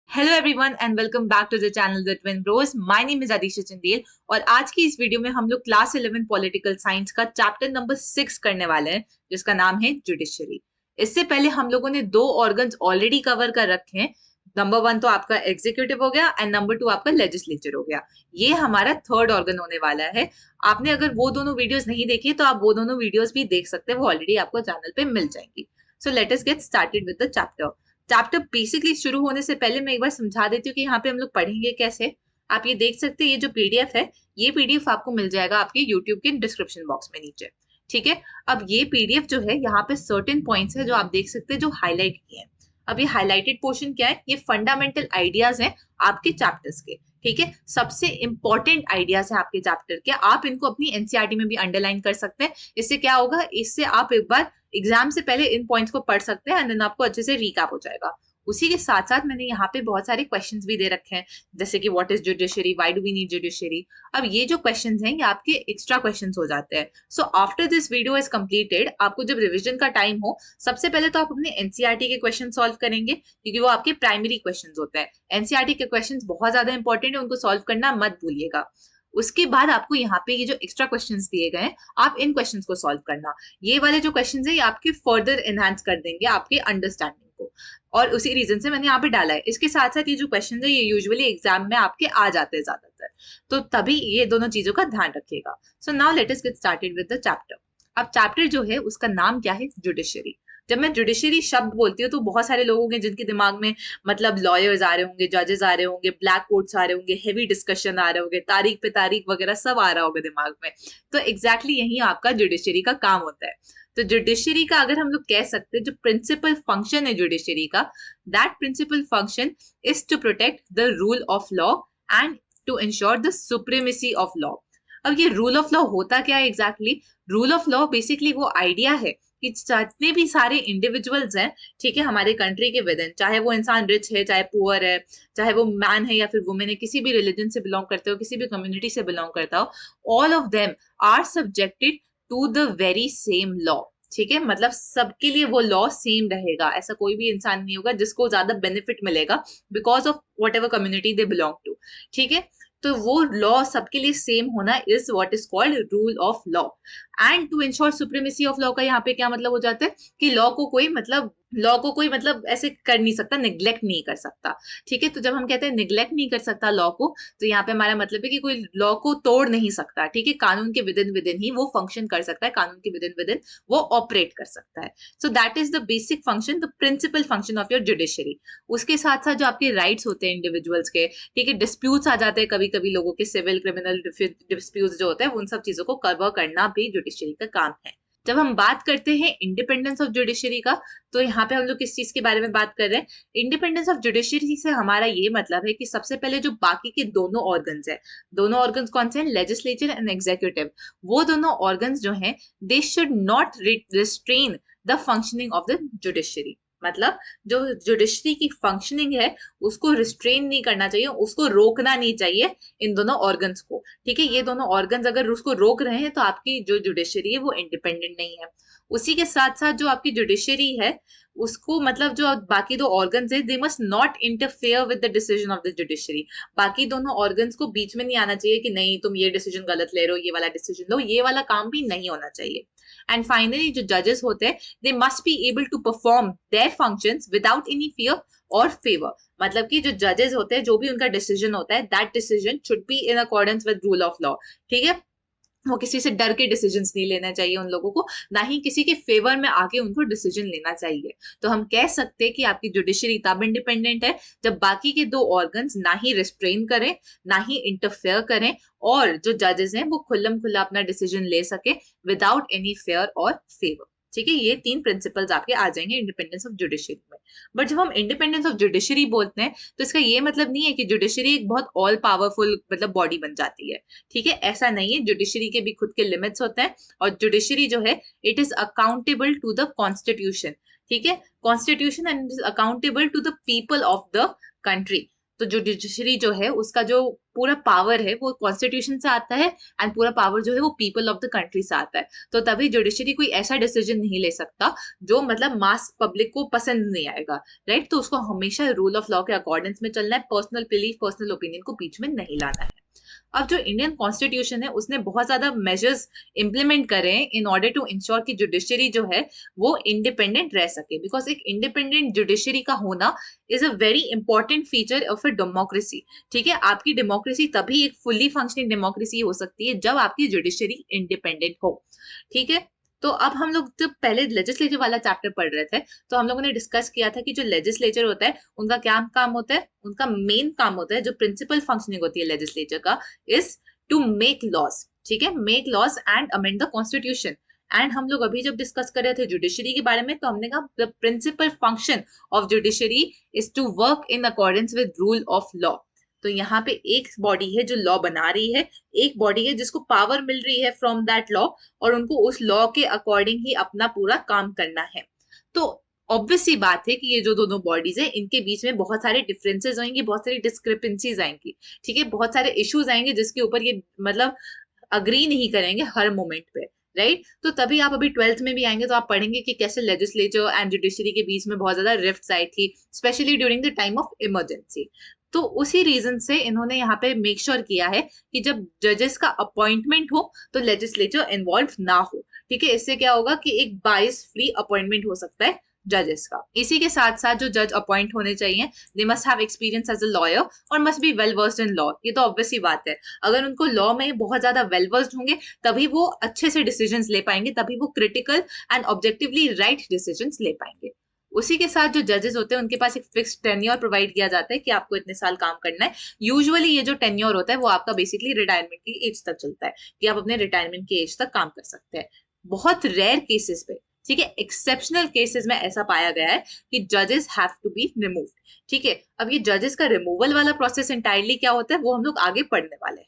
Hello everyone and welcome back to the channel the Twin Bros. My name is Adisha Chandel और आज की इस video में हम लोग क्लास 11 पॉलिटिकल साइंस का चैप्टर नंबर 6 करने वाले हैं जिसका नाम है जुडिशरी। इससे पहले हम लोगों ने दो ऑर्गन्स ऑलरेडी कवर कर रखे हैं। नंबर 1 तो आपका एग्जीक्यूटिव हो गया एंड नंबर 2 आपका लेजिस्लेचर हो गया। ये हमारा थर्ड ऑर्गन होने वाला है। आपने अगर वो दोनों वीडियोस नहीं देखी तो आप वो दोनों वीडियोस भी देख सकते हैं, वो ऑलरेडी आपको चैनल पे मिल जाएंगी। So let us get started with the chapter. Chapter basically शुरू होने से पहले मैं एक बार समझा देती हूँ कि यहाँ पे हम लोग पढ़ेंगे कैसे। आप ये देख सकते हैं, ये जो पीडीएफ है, ये पीडीएफ आपको मिल जाएगा आपके यूट्यूब के डिस्क्रिप्शन बॉक्स में नीचे। ठीक है, अब ये पीडीएफ जो है, यहाँ पे सर्टेन पॉइंट्स है जो आप देख सकते हैं जो हाईलाइट किए हैं। अब ये हाईलाइटेड पोर्शन क्या है? ये फंडामेंटल आइडियाज हैं आपके चैप्टर्स के। ठीक है, सबसे इंपॉर्टेंट आइडियाज है आपके चैप्टर के। आप इनको अपनी एनसीईआरटी में भी अंडरलाइन कर सकते हैं। इससे क्या होगा, इससे आप एक बार एग्जाम से पहले इन पॉइंट्स को पढ़ सकते हैं एंड देन आपको अच्छे से रिकैप हो जाएगा। उसी के साथ साथ मैंने यहाँ पे बहुत सारे क्वेश्चंस भी दे रखे हैं, जैसे कि what is judiciary, why do we need judiciary. अब ये जो क्वेश्चंस हैं ये आपके एक्स्ट्रा क्वेश्चंस हो जाते हैं। So after this video is completed, आपको जब रिवीजन का टाइम हो, सबसे पहले तो आप अपने एनसीईआरटी के क्वेश्चन सॉल्व करेंगे क्योंकि वो आपके प्राइमरी क्वेश्चन होते हैं। एनसीईआरटी के क्वेश्चन बहुत ज्यादा इंपॉर्टेंट है, उनको सॉल्व करना मत भूलिएगा। उसके बाद आपको यहाँ पे ये जो एक्स्ट्रा क्वेश्चंस दिए गए हैं, आप इन क्वेश्चंस को सॉल्व करना। ये वाले जो क्वेश्चंस है ये आपके फर्दर एनहांस कर देंगे आपके अंडरस्टैंडिंग को, और उसी रीजन से मैंने यहाँ पे डाला है। इसके साथ साथ ये जो क्वेश्चन है ये यूजुअली एग्जाम में आपके आ जाते हैं ज्यादातर, तो तभी ये दोनों चीजों का ध्यान रखिएगा। So now let us get started with the chapter. अब चैप्टर जो है उसका नाम क्या है? जुडिशरी। जब मैं जुडिशरी शब्द बोलती हूँ तो बहुत सारे लोग होंगे जिनके दिमाग में मतलब लॉयर्स आ रहे होंगे, जजेस आ रहे होंगे, ब्लैक कोट्स आ रहे होंगे, हेवी डिस्कशन आ रहे होंगे, तारीख पे तारीख वगैरह सब आ रहा होगा दिमाग में। तो एग्जैक्टली यही आपका जुडिशरी का काम होता है। तो जुडिशरी का अगर हम लोग कह सकते हैं, जो प्रिंसिपल फंक्शन है जुडिशरी का, that principal function is to protect the rule of law and to ensure the supremacy of law. अब ये रूल ऑफ लॉ होता क्या है exactly? Rule of law basically वो आइडिया है कि जितने भी सारे इंडिविजुअल्स हैं, ठीक है, हमारे कंट्री के विद इन, चाहे वो इंसान रिच है, चाहे पुअर है, चाहे वो मैन है या फिर वुमेन है, किसी भी रिलीजन से बिलोंग करते हो, किसी भी कम्युनिटी से बिलोंग करता हो, all of them are subjected to the very same law. ठीक है, मतलब सबके लिए वो लॉ सेम रहेगा। ऐसा कोई भी इंसान नहीं होगा जिसको ज्यादा बेनिफिट मिलेगा because of whatever community they belong to. ठीक है, तो वो लॉ सबके लिए सेम होना is what is called rule of law. And to ensure supremacy of law का यहाँ पे क्या मतलब हो जाता है कि लॉ को कोई मतलब ऐसे कर नहीं सकता, निग्लेक्ट नहीं कर सकता। ठीक है, तो जब हम कहते हैं निग्लेक्ट नहीं कर सकता लॉ को, तो यहाँ पे हमारा मतलब है कि कोई लॉ को तोड़ नहीं सकता। ठीक है, कानून के विद इन ही वो फंक्शन कर सकता है, कानून के विद इन वो ऑपरेट कर सकता है। So that is the basic function, the principal function of your judiciary. उसके साथ साथ जो आपके राइट्स होते हैं इंडिविजुअल्स के, ठीक है, डिस्प्यूट्स आ जाते हैं कभी कभी लोगों के, सिविल क्रिमिनल डिस्प्यूट्स जो होते हैं, उन सब चीजों को कवर करना भी जुडिशरी का काम है। जब हम बात करते हैं इंडिपेंडेंस ऑफ जुडिशरी का, तो यहाँ पे हम लोग किस चीज के बारे में बात कर रहे हैं? इंडिपेंडेंस ऑफ जुडिशरी से हमारा ये मतलब है कि सबसे पहले जो बाकी के दोनों ऑर्गन्स है, दोनों ऑर्गन्स कौन से हैं? Legislature and executive. वो दोनों ऑर्गन्स जो हैं, they should not restrain the functioning of the judiciary. मतलब जो जुडिशरी की फंक्शनिंग है उसको रिस्ट्रेन नहीं करना चाहिए, उसको रोकना नहीं चाहिए इन दोनों ऑर्गन्स को। ठीक है, ये दोनों ऑर्गन्स अगर उसको रोक रहे हैं तो आपकी जो जुडिशरी है वो इंडिपेंडेंट नहीं है। उसी के साथ साथ जो आपकी जुडिशरी है उसको मतलब जो बाकी दो ऑर्गन्स है, they must not interfere with the decision of the judiciary. बाकी दोनों ऑर्गन्स को बीच में नहीं आना चाहिए कि नहीं तुम ये डिसीजन गलत ले रहे हो, ये वाला डिसीजन लो, ये वाला काम भी नहीं होना चाहिए। एंड फाइनली जो जजेस होते हैं, they must be able to perform their functions without any fear और फेवर। मतलब कि जो जजेस होते हैं, जो भी उनका डिसीजन होता है, that decision should be in accordance with rule of law. ठीक है, वो किसी से डर के डिसीजंस नहीं लेना चाहिए उन लोगों को, ना ही किसी के फेवर में आके उनको डिसीजन लेना चाहिए। तो हम कह सकते हैं कि आपकी जुडिशरी तब इंडिपेंडेंट है जब बाकी के दो ऑर्गन्स ना ही रिस्ट्रेन करें, ना ही इंटरफेयर करें, और जो जजेस हैं वो खुल्लम खुल्ला अपना डिसीजन ले सके विदाउट एनी फेयर और फेवर। ठीक है, ये तीन प्रिंसिपल्स आपके आ जाएंगे इंडिपेंडेंस ऑफ जुडिशरी में। बट जब हम इंडिपेंडेंस ऑफ जुडिशरी बोलते हैं तो इसका ये मतलब नहीं है कि जुडिशरी एक बहुत ऑल पावरफुल मतलब बॉडी बन जाती है। ठीक है, ऐसा नहीं है। जुडिशरी के भी खुद के लिमिट्स होते हैं, और जुडिशरी जो है it is accountable to the constitution. ठीक है, constitution and it is accountable to the people of the country. तो जुडिशरी जो है उसका जो पूरा पावर है वो कॉन्स्टिट्यूशन से आता है, एंड पूरा पावर जो है वो पीपल ऑफ द कंट्री से आता है। तो तभी जुडिशरी कोई ऐसा डिसीजन नहीं ले सकता जो मतलब मास पब्लिक को पसंद नहीं आएगा, राइट। तो उसको हमेशा रूल ऑफ लॉ के अकॉर्डेंस में चलना है, पर्सनल बिलीफ पर्सनल ओपिनियन को बीच में नहीं लाना है। अब जो इंडियन कॉन्स्टिट्यूशन है उसने बहुत ज्यादा मेजर्स इंप्लीमेंट करे इन ऑर्डर टू इंश्योर कि जुडिशरी जो है वो इंडिपेंडेंट रह सके, बिकॉज एक इंडिपेंडेंट जुडिशरी का होना is a very important feature of a democracy. ठीक है, आपकी डेमोक्रेसी तभी एक फुल्ली फंक्शनिंग डेमोक्रेसी हो सकती है जब आपकी जुडिशरी इंडिपेंडेंट हो। ठीक है, तो अब हम लोग जब पहले लेजिस्लेचर वाला चैप्टर पढ़ रहे थे तो हम लोगों ने डिस्कस किया था कि जो लेजिस्लेचर होता है उनका क्या काम होता है, उनका मेन काम होता है, जो प्रिंसिपल फंक्शनिंग होती है लेजिस्लेचर का, इज टू मेक लॉज। ठीक है, make laws and amend the constitution. And हम लोग अभी जब डिस्कस कर रहे थे जुडिशरी के बारे में तो हमने कहा the principal function of judiciary is to work in accordance with rule of law. तो यहाँ पे एक बॉडी है जो लॉ बना रही है, एक बॉडी है जिसको पावर मिल रही है फ्रॉम दैट लॉ, और उनको उस लॉ के अकॉर्डिंग ही अपना पूरा काम करना है। तो ऑब्वियस सी बात है कि ये जो दोनों बॉडीज है इनके बीच में बहुत सारे डिफरेंसेस आएंगे, बहुत सारी डिस्क्रिपेंसीज आएंगी। ठीक है, बहुत सारे इश्यूज आएंगे जिसके ऊपर ये मतलब अग्री नहीं करेंगे हर मोमेंट पे, राइट। तो तभी आप अभी 12th में भी आएंगे तो आप पढ़ेंगे कि कैसे लेजिस्लेचर एंड जुडिशरी के बीच में बहुत ज्यादा रिफ्ट्स आई थी, specially during the time of emergency. तो उसी रीजन से इन्होंने यहाँ पे मेक श्योर किया है कि जब जजेस का अपॉइंटमेंट हो तो लेजिस्लेचर इन्वॉल्व ना हो। ठीक है, इससे क्या होगा कि एक बायस फ्री अपॉइंटमेंट हो सकता है जजेस का। इसी के साथ साथ जो जज अपॉइंट होने चाहिए they must have experience as a lawyer और must be well versed in law. ये तो ऑब्वियस ही बात है, अगर उनको लॉ में बहुत ज्यादा वेल वर्स्ड होंगे तभी वो अच्छे से डिसीजंस ले पाएंगे, तभी वो critical and objectively right decisions ले पाएंगे। उसी के साथ जो जजेस होते हैं उनके पास एक फिक्स्ड टेन्योर प्रोवाइड किया जाता है कि आपको इतने साल काम करना है। यूजुअली ये जो टेन्योर होता है वो आपका बेसिकली रिटायरमेंट की एज तक चलता है, कि आप अपने रिटायरमेंट की एज तक काम कर सकते हैं। बहुत रेयर केसेस पे, ठीक है, एक्सेप्शनल केसेस में ऐसा पाया गया है कि जजेस हैव टू बी रिमूव्ड। ठीक है, अब ये जजेस का रिमूवल वाला प्रोसेस इंटायरली क्या होता है वो हम लोग आगे पढ़ने वाले हैं।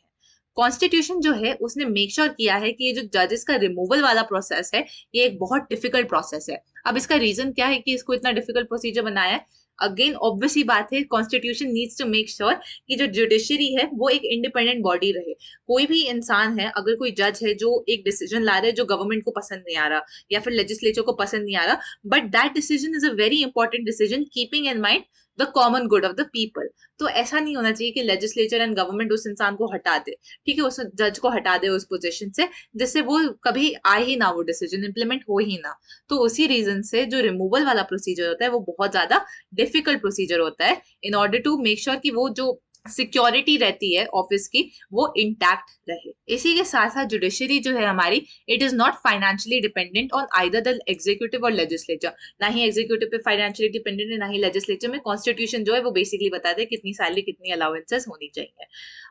कॉन्स्टिट्यूशन जो है उसने मेक श्योर किया है कि ये जो जजेस का रिमूवल वाला प्रोसेस है ये एक बहुत डिफिकल्ट प्रोसेस है। अब इसका रीजन क्या है कि इसको इतना डिफिकल्ट प्रोसीजर बनाया है? अगेन ऑब्वियस ही बात है, constitution needs to make sure कि जो जुडिशरी है वो एक इंडिपेंडेंट बॉडी रहे। कोई भी इंसान है, अगर कोई जज है जो एक डिसीजन ला रहा है जो गवर्नमेंट को पसंद नहीं आ रहा या फिर लेजिस्लेचर को पसंद नहीं आ रहा, but that decision is a very important decision keeping in mind the common good of the people. तो ऐसा नहीं होना चाहिए कि लेजिस्लेचर एंड गवर्नमेंट उस इंसान को हटा दे, ठीक है, उस जज को हटा दे उस पोजीशन से, जिससे वो कभी आए ही ना, वो डिसीजन इंप्लीमेंट हो ही ना। तो उसी रीजन से जो रिमूवल वाला प्रोसीजर होता है वो बहुत ज्यादा डिफिकल्ट प्रोसीजर होता है, in order to make sure कि वो जो सिक्योरिटी रहती है ऑफिस की वो इंटैक्ट रहे। इसी के साथ साथ जुडिशरी जो है हमारी, it is not financially dependent on either the executive और लेजिस्लेचर। ना ही एग्जीक्यूटिव पे फाइनेंशियली डिपेंडेंट है, ना ही लेजिस्लेचर में। कॉन्स्टिट्यूशन जो है वो बेसिकली बताते हैं कितनी सैलरी कितनी अलाउंसेस होनी चाहिए।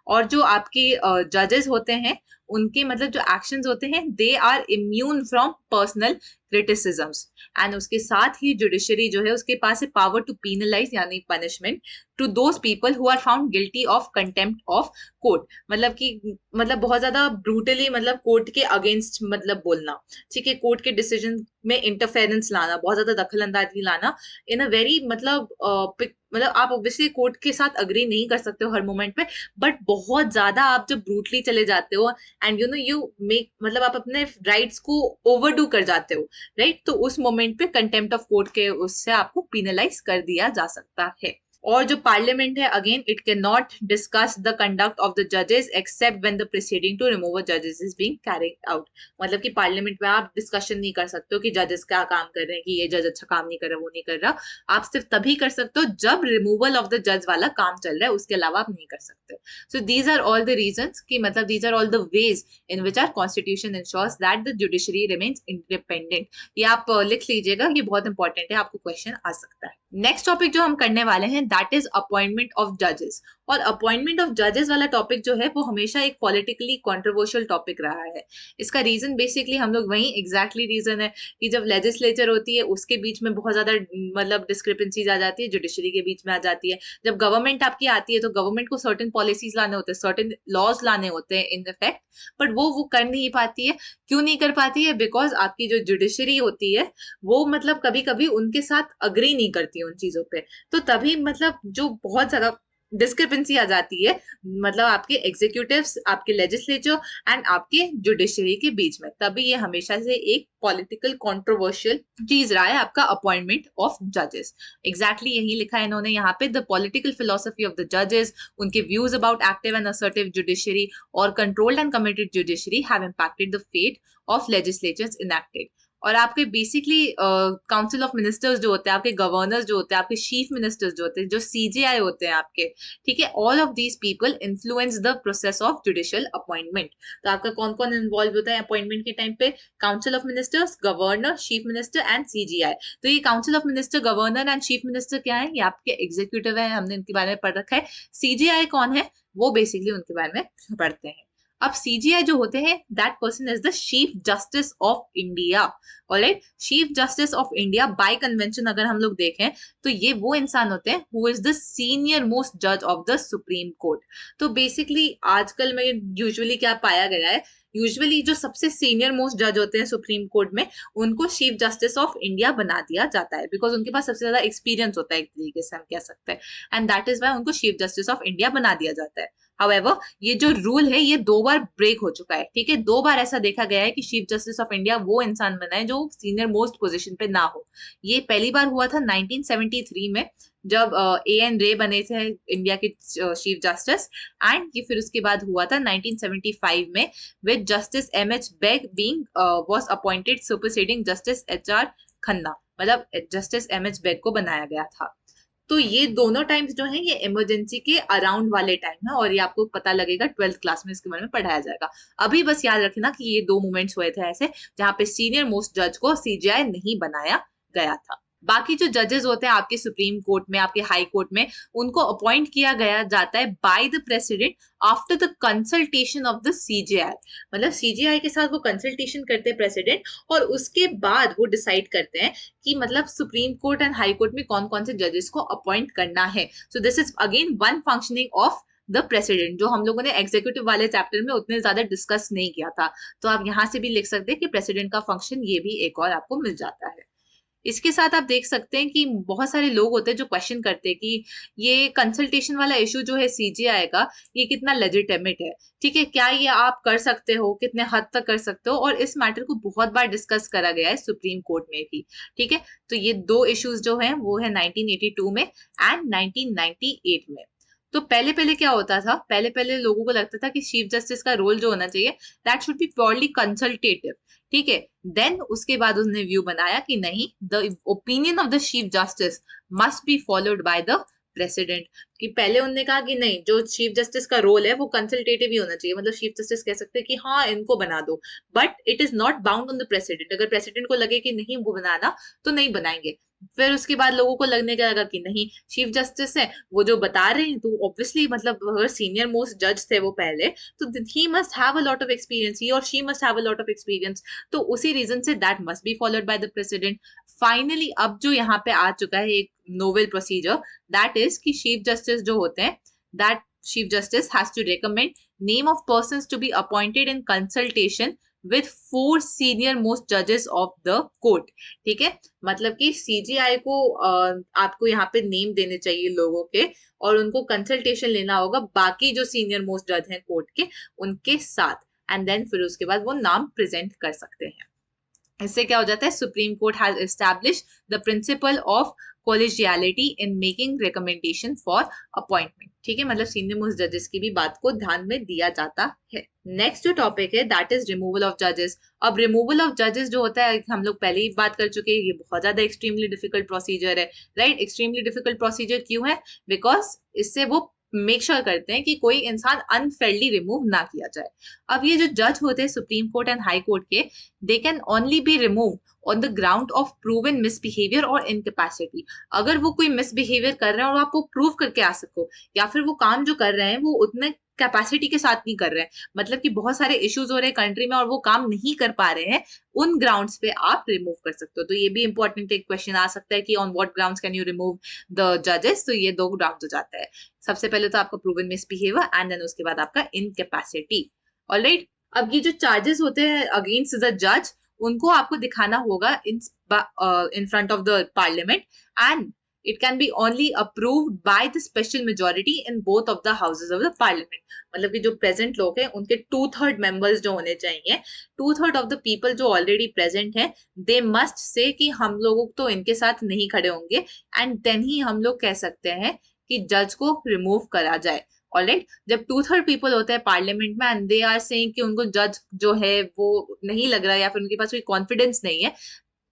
और जो आपके जजेस होते हैं उनके मतलब जो एक्शंस होते हैं they are immune from personal criticisms. And उसके साथ ही जुडिशरी जो है उसके पास है पावर टू पीनलाइज यानी punishment to those people who are found guilty of contempt of court. मतलब कि मतलब बहुत ज्यादा ब्रूटली मतलब कोर्ट के अगेंस्ट मतलब बोलना, ठीक है, कोर्ट के डिसीजन में इंटरफेरेंस लाना, बहुत ज्यादा दखल अंदाजी लाना इन अ वेरी मतलब आप ऑब्वियसली कोर्ट के साथ अग्री नहीं कर सकते हो हर मोमेंट पे, बट बहुत ज्यादा आप जब ब्रूटली चले जाते हो एंड यू मेक मतलब आप अपने राइट्स को ओवरडू कर जाते हो, राइट, तो उस मोमेंट पे कंटेम्प्ट ऑफ कोर्ट के उससे आपको पिनलाइज कर दिया जा सकता है। और जो पार्लियामेंट है, again it can not discuss the conduct of the जजेस except when the proceeding to remove अ जजेस इज बीइंग कैरिड आउट। मतलब कि पार्लियामेंट में आप डिस्कशन नहीं कर सकते हो कि जजेस क्या काम कर रहे हैं, कि ये जज अच्छा काम नहीं कर रहा, वो नहीं कर रहा। आप सिर्फ तभी कर सकते हो जब रिमूवल ऑफ द जज वाला काम चल रहा है, उसके अलावा आप नहीं कर सकते। So these are all the reasons कि मतलब these are all the ways in which our constitution ensures that the judiciary remains independent. ये आप लिख लीजिएगा, ये बहुत इंपॉर्टेंट है, आपको क्वेश्चन आ सकता है। नेक्स्ट टॉपिक जो हम करने वाले हैं दैट इज अपॉइंटमेंट ऑफ जजेस। और अपॉइंटमेंट ऑफ जजेस वाला टॉपिक जो है वो हमेशा एक पॉलिटिकली कंट्रोवर्शियल टॉपिक रहा है। इसका रीजन बेसिकली हम लोग वही एग्जैक्टली रीजन है कि जब लेजिस्लेचर होती है उसके बीच में बहुत ज्यादा मतलब डिस्क्रिपेंसीज आ जाती है, जुडिशरी के बीच में आ जाती है। जब गवर्नमेंट आपकी आती है तो गवर्नमेंट को सर्टेन पॉलिसीज लाने होते हैं, सर्टेन लॉज लाने होते हैं इन इफेक्ट, बट वो कर नहीं पाती है। क्यों नहीं कर पाती है? बिकॉज आपकी जो जुडिशरी होती है वो मतलब कभी कभी उनके साथ अग्री नहीं करती उन चीजों पे। तो तभी मतलब जो बहुत ज्यादा डिस्क्रिपेंसी आ जाती है, मतलब आपके एग्जीक्यूटिव्स, आपके लेजिस्लेचर एंड आपके जुडिशरी के बीच में, तभी ये हमेशा से एक पॉलिटिकल कंट्रोवर्शियल चीज रहा है आपका अपॉइंटमेंट ऑफ जजेस। एग्जैक्टली यही लिखा है इन्होंने यहाँ पे, the political philosophy of the जजेस, उनके views about active and assertive judiciary और controlled and committed judiciary have impacted the fate of legislatures enacted. और आपके बेसिकली काउंसिल ऑफ मिनिस्टर्स जो होते हैं, आपके गवर्नर्स जो होते हैं, आपके चीफ मिनिस्टर्स जो होते हैं, जो सीजेआई होते हैं आपके, ठीक है, all of these people influence the process of judicial appointment. तो आपका कौन कौन इन्वॉल्व होता है अपॉइंटमेंट के टाइम पे? Council of ministers, governor, chief minister and CGI. तो ये council of minister, governor and chief minister क्या है? ये आपके एग्जीक्यूटिव है, हमने इनके बारे में पढ़ रखा है। सीजीआई कौन है? वो बेसिकली उनके बारे में पढ़ते हैं। अब सीजीआई जो होते हैं, that person is the chief justice of India. Alright, chief justice of India by convention अगर हम लोग देखें तो ये वो इंसान होते हैं who is the senior most जज ऑफ द सुप्रीम कोर्ट। तो बेसिकली आजकल में यूजुअली क्या पाया गया है, यूजुअली जो सबसे सीनियर मोस्ट जज होते हैं सुप्रीम कोर्ट में, उनको चीफ जस्टिस ऑफ इंडिया बना दिया जाता है, बिकॉज उनके पास सबसे ज्यादा एक्सपीरियंस होता है, एक तरीके से हम कह सकते हैं, एंड दैट इज वाई उनको चीफ जस्टिस ऑफ इंडिया बना दिया जाता है। हाउएवर, ये जो रूल है ये 2 बार ब्रेक हो चुका है, ठीक है, 2 बार ऐसा देखा गया है कि चीफ जस्टिस ऑफ इंडिया वो इंसान बना है जो सीनियर मोस्ट पोजीशन पे ना हो। ये पहली बार हुआ था 1973 में, जब एन रे बने थे इंडिया के चीफ जस्टिस, एंड ये फिर उसके बाद हुआ था 1975 में with justice M H Beg being was appointed superseding justice H R Khanna, मतलब जस्टिस एम एच बेग को बनाया गया था। तो ये दोनों टाइम्स जो है ये इमरजेंसी के अराउंड वाले टाइम है, और ये आपको पता लगेगा 12th क्लास में इसके बारे में पढ़ाया जाएगा। अभी बस याद रखना कि ये 2 मोमेंट्स हुए थे ऐसे जहां पे सीनियर मोस्ट जज को सीजीआई नहीं बनाया गया था। बाकी जो जजेस होते हैं आपके सुप्रीम कोर्ट में, आपके हाई कोर्ट में, उनको अपॉइंट किया गया जाता है bye the president after the consultation of the CGI. मतलब सीजीआई के साथ वो कंसल्टेशन करते हैं प्रेसिडेंट, और उसके बाद वो डिसाइड करते हैं कि मतलब supreme Court and High court में कौन कौन से जजेस को अपॉइंट करना है। So this is again one functioning of the president, जो हम लोगों ने एग्जीक्यूटिव वाले चैप्टर में उतने ज्यादा डिस्कस नहीं किया था। तो आप यहाँ से भी लिख सकते हैं कि प्रेसिडेंट का फंक्शन ये भी एक और आपको मिल जाता है। इसके साथ आप देख सकते हैं कि बहुत सारे लोग होते हैं जो क्वेश्चन करते हैं कि ये कंसल्टेशन वाला इशू जो है सीजीआई का, ये कितना लेजिटिमेट है, ठीक है, क्या ये आप कर सकते हो, कितने हद तक कर सकते हो, और इस मैटर को बहुत बार डिस्कस करा गया है सुप्रीम कोर्ट में भी, ठीक है। तो ये 2 इश्यूज जो हैं वो है 1982 में एंड 1998 में। तो पहले पहले क्या होता था, पहले पहले लोगों को लगता था कि चीफ जस्टिस का रोल जो होना चाहिए that should be purely consultative, ठीक है। देन उसके बाद उसने व्यू बनाया कि नहीं, the opinion of the chief justice must be followed by the president. कि पहले उन्होंने कहा कि नहीं, जो चीफ जस्टिस का रोल है वो कंसल्टेटिव ही होना चाहिए, मतलब चीफ जस्टिस कह सकते हैं कि हाँ इनको बना दो, but it is not bound on the president. अगर प्रेसिडेंट को लगे कि नहीं वो बनाना, तो नहीं बनाएंगे। फिर उसके बाद लोगों को लगने का लगा कि नहीं, चीफ जस्टिस है वो जो बता रहे हैं, तो ऑब्वियसली मतलब अगर सीनियर मोस्ट जज थे वो पहले, तो he must have a lot of experience, he और she must have a lot of experience, तो उसी रीजन से that must be followed by the president. Finally अब जो यहाँ पे आ चुका है एक नोवेल प्रोसीजर, दैट इज कि चीफ जस्टिस जो होते हैं, that chief justice has to recommend name of persons to be appointed in consultation with 4 senior most judges of the court, ठीक है। मतलब कि सीजीआई को आपको यहाँ पे नेम देने चाहिए लोगों के, और उनको कंसल्टेशन लेना होगा बाकी जो सीनियर मोस्ट जज हैं कोर्ट के, उनके साथ, एंड देन फिर उसके बाद वो नाम प्रेजेंट कर सकते हैं। इससे क्या हो जाता है, supreme Court has establish the principle of collegiality in making recommendation for appointment, ठीक है, मतलब सीनियर मोस्ट जजेस की भी बात को ध्यान में दिया जाता है। नेक्स्ट जो टॉपिक है दैट इज रिमूवल ऑफ जजेस। अब रिमूवल ऑफ जजेस जो होता है, हम लोग पहले ही बात कर चुके हैं, ये बहुत ज्यादा एक्सट्रीमली डिफिकल्ट प्रोसीजर है, राइट। एक्सट्रीमली डिफिकल्ट प्रोसीजर क्यों है? बिकॉज इससे वो मेक श्योर करते हैं कि कोई इंसान अनफेयरली रिमूव ना किया जाए। अब ये जो जज होते हैं Supreme Court and High Court के, they can only be remove on the ground of proven misbehaviour और इनकेपेसिटी। अगर वो कोई मिसबिहेवियर कर रहे हैं और आप वो प्रूव करके आ सको, या फिर वो काम जो कर रहे हैं वो उतने कैपेसिटी के साथ नहीं कर रहे हैं, मतलब कि बहुत सारे इश्यूज हो रहे हैं कंट्री में और वो काम नहीं कर पा रहे हैं, उन ग्राउंड्स पे आप रिमूव कर सकते हो। तो ये भी इंपॉर्टेंट एक क्वेश्चन आ सकता है कि on what grounds can you remove the जजेस। तो ये 2 ग्राउंड्स हो जाता है, सबसे पहले तो आपका प्रूवन मिसबिहेवियर एंड देन उसके बाद आपका इनकेपेसिटी। ऑलराइट, अब ये जो चार्जेस होते हैं अगेंस्ट द जज, उनको आपको दिखाना होगा in front of the parliament, and It can be only approved by the special majority in both of the houses of the parliament. मतलब कि जो प्रेजेंट लोग हैं उनके 2/3 मेंबर्स जो होने चाहिए, 2/3 ऑफ द पीपल जो ऑलरेडी प्रेजेंट है, दे मस्ट से कि हम लोगों तो इनके साथ नहीं खड़े होंगे, एंड देन ही हम लोग कह सकते हैं कि जज को रिमूव करा जाए। ऑलराइट, जब 2/3 पीपल होते हैं पार्लियामेंट में एंड दे आर सेइंग कि उनको जज जो है वो नहीं लग रहा है या फिर उनके पास कोई कॉन्फिडेंस नहीं है,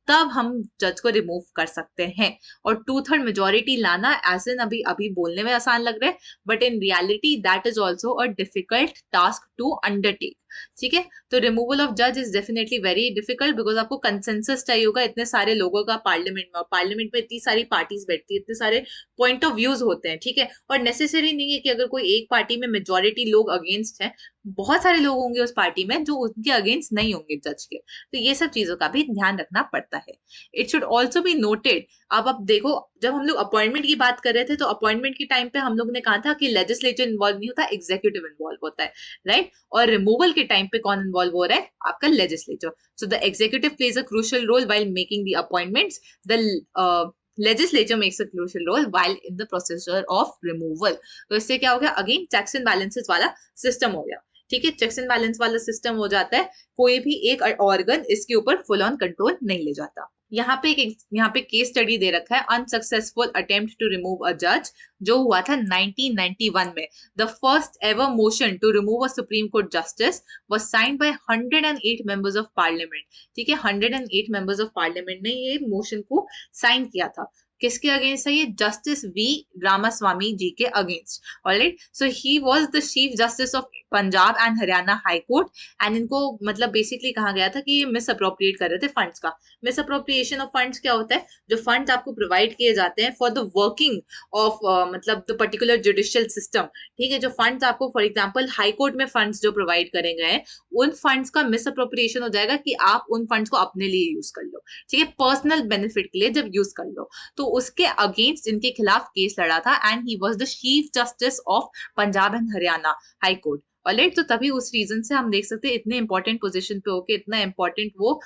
तब हम जज को रिमूव कर सकते हैं। और 2/3 मेजोरिटी लाना एज एन अभी अभी बोलने में आसान लग रहा है, but in reality that is also a difficult task to undertake. ठीक है, तो रिमूवल ऑफ जज is definitely very difficult because आपको कंसेंसस चाहिए होगा इतने सारे लोगों का पार्लियामेंट में, और पार्लियामेंट में इतनी सारी पार्टीज बैठती है, इतने सारे पॉइंट ऑफ व्यूज होते हैं। ठीक है, और नेसेसरी नहीं है कि अगर कोई एक पार्टी में मेजोरिटी लोग अगेंस्ट है, बहुत सारे लोग होंगे उस पार्टी में जो उनके अगेंस्ट नहीं होंगे जज के, तो ये सब चीजों का भी ध्यान रखना पड़ता है। It should also be noted, अब देखो जब हम लोग अपॉइंटमेंट की बात कर रहे थे तो अपॉइंटमेंट के टाइम पे हम लोग ने कहा था कि लेजिस्लेचर इन्वॉल्व नहीं होता, एग्जीक्यूटिव इन्वॉल्व होता है, राइट? और रिमूवल के टाइम पे कौन इन्वॉल्व हो रहा है? आपका legislature. So the executive plays a crucial role while making the appointments, the legislature makes a crucial role while in the procedure of removal। तो इससे क्या हो गया? अगेन चेक्स एंड बैलेंसेस वाला सिस्टम हो गया। ठीक है, चेक्स एंड बैलेंस वाला सिस्टम हो जाता है, कोई भी एक ऑर्गन इसके ऊपर फुल ऑन कंट्रोल नहीं ले जाता। यहाँ पे केस स्टडी दे रखा है, unsuccessful attempt to remove a जज, जो हुआ था 1991 में। The first ever motion to remove a supreme court justice was signed by 108 members of parliament. ठीक है, 108 मेंबर्स ऑफ पार्लियामेंट ने ये मोशन को साइन किया था। किसके अगेंस्ट है ये? जस्टिस वी रामास्वामी जी के against. Alright, so he was the chief justice of Punjab and Haryana high court, and इनको मतलब बेसिकली कहा गया था कि ये मिस अप्रोप्रिएट कर रहे थे फंड्स का। मिस अप्रोप्रिएशन ऑफ फंड्स क्या होता है? जो फंड्स आपको प्रोवाइड किए जाते हैं फॉर द वर्किंग ऑफ मतलब द पर्टिकुलर जुडिशियल सिस्टम। ठीक है, जो फंड्स आपको फॉर एग्जांपल हाई कोर्ट में फंड्स जो प्रोवाइड करे गए हैं, उन फंड्स का मिस अप्रोप्रिएशन हो जाएगा कि आप उन फंड्स को अपने लिए यूज कर लो। ठीक है, पर्सनल बेनिफिट के लिए जब यूज कर लो, तो उसके अगेंस्ट इनके खिलाफ केस लड़ा था, and he was the chief justice of Punjab and Haryana high court. Alright, तो तभी उस रीजन से हम देख सकते हैं इतने इंपॉर्टेंट पोजीशन पे होके इतना इंपॉर्टेंट वो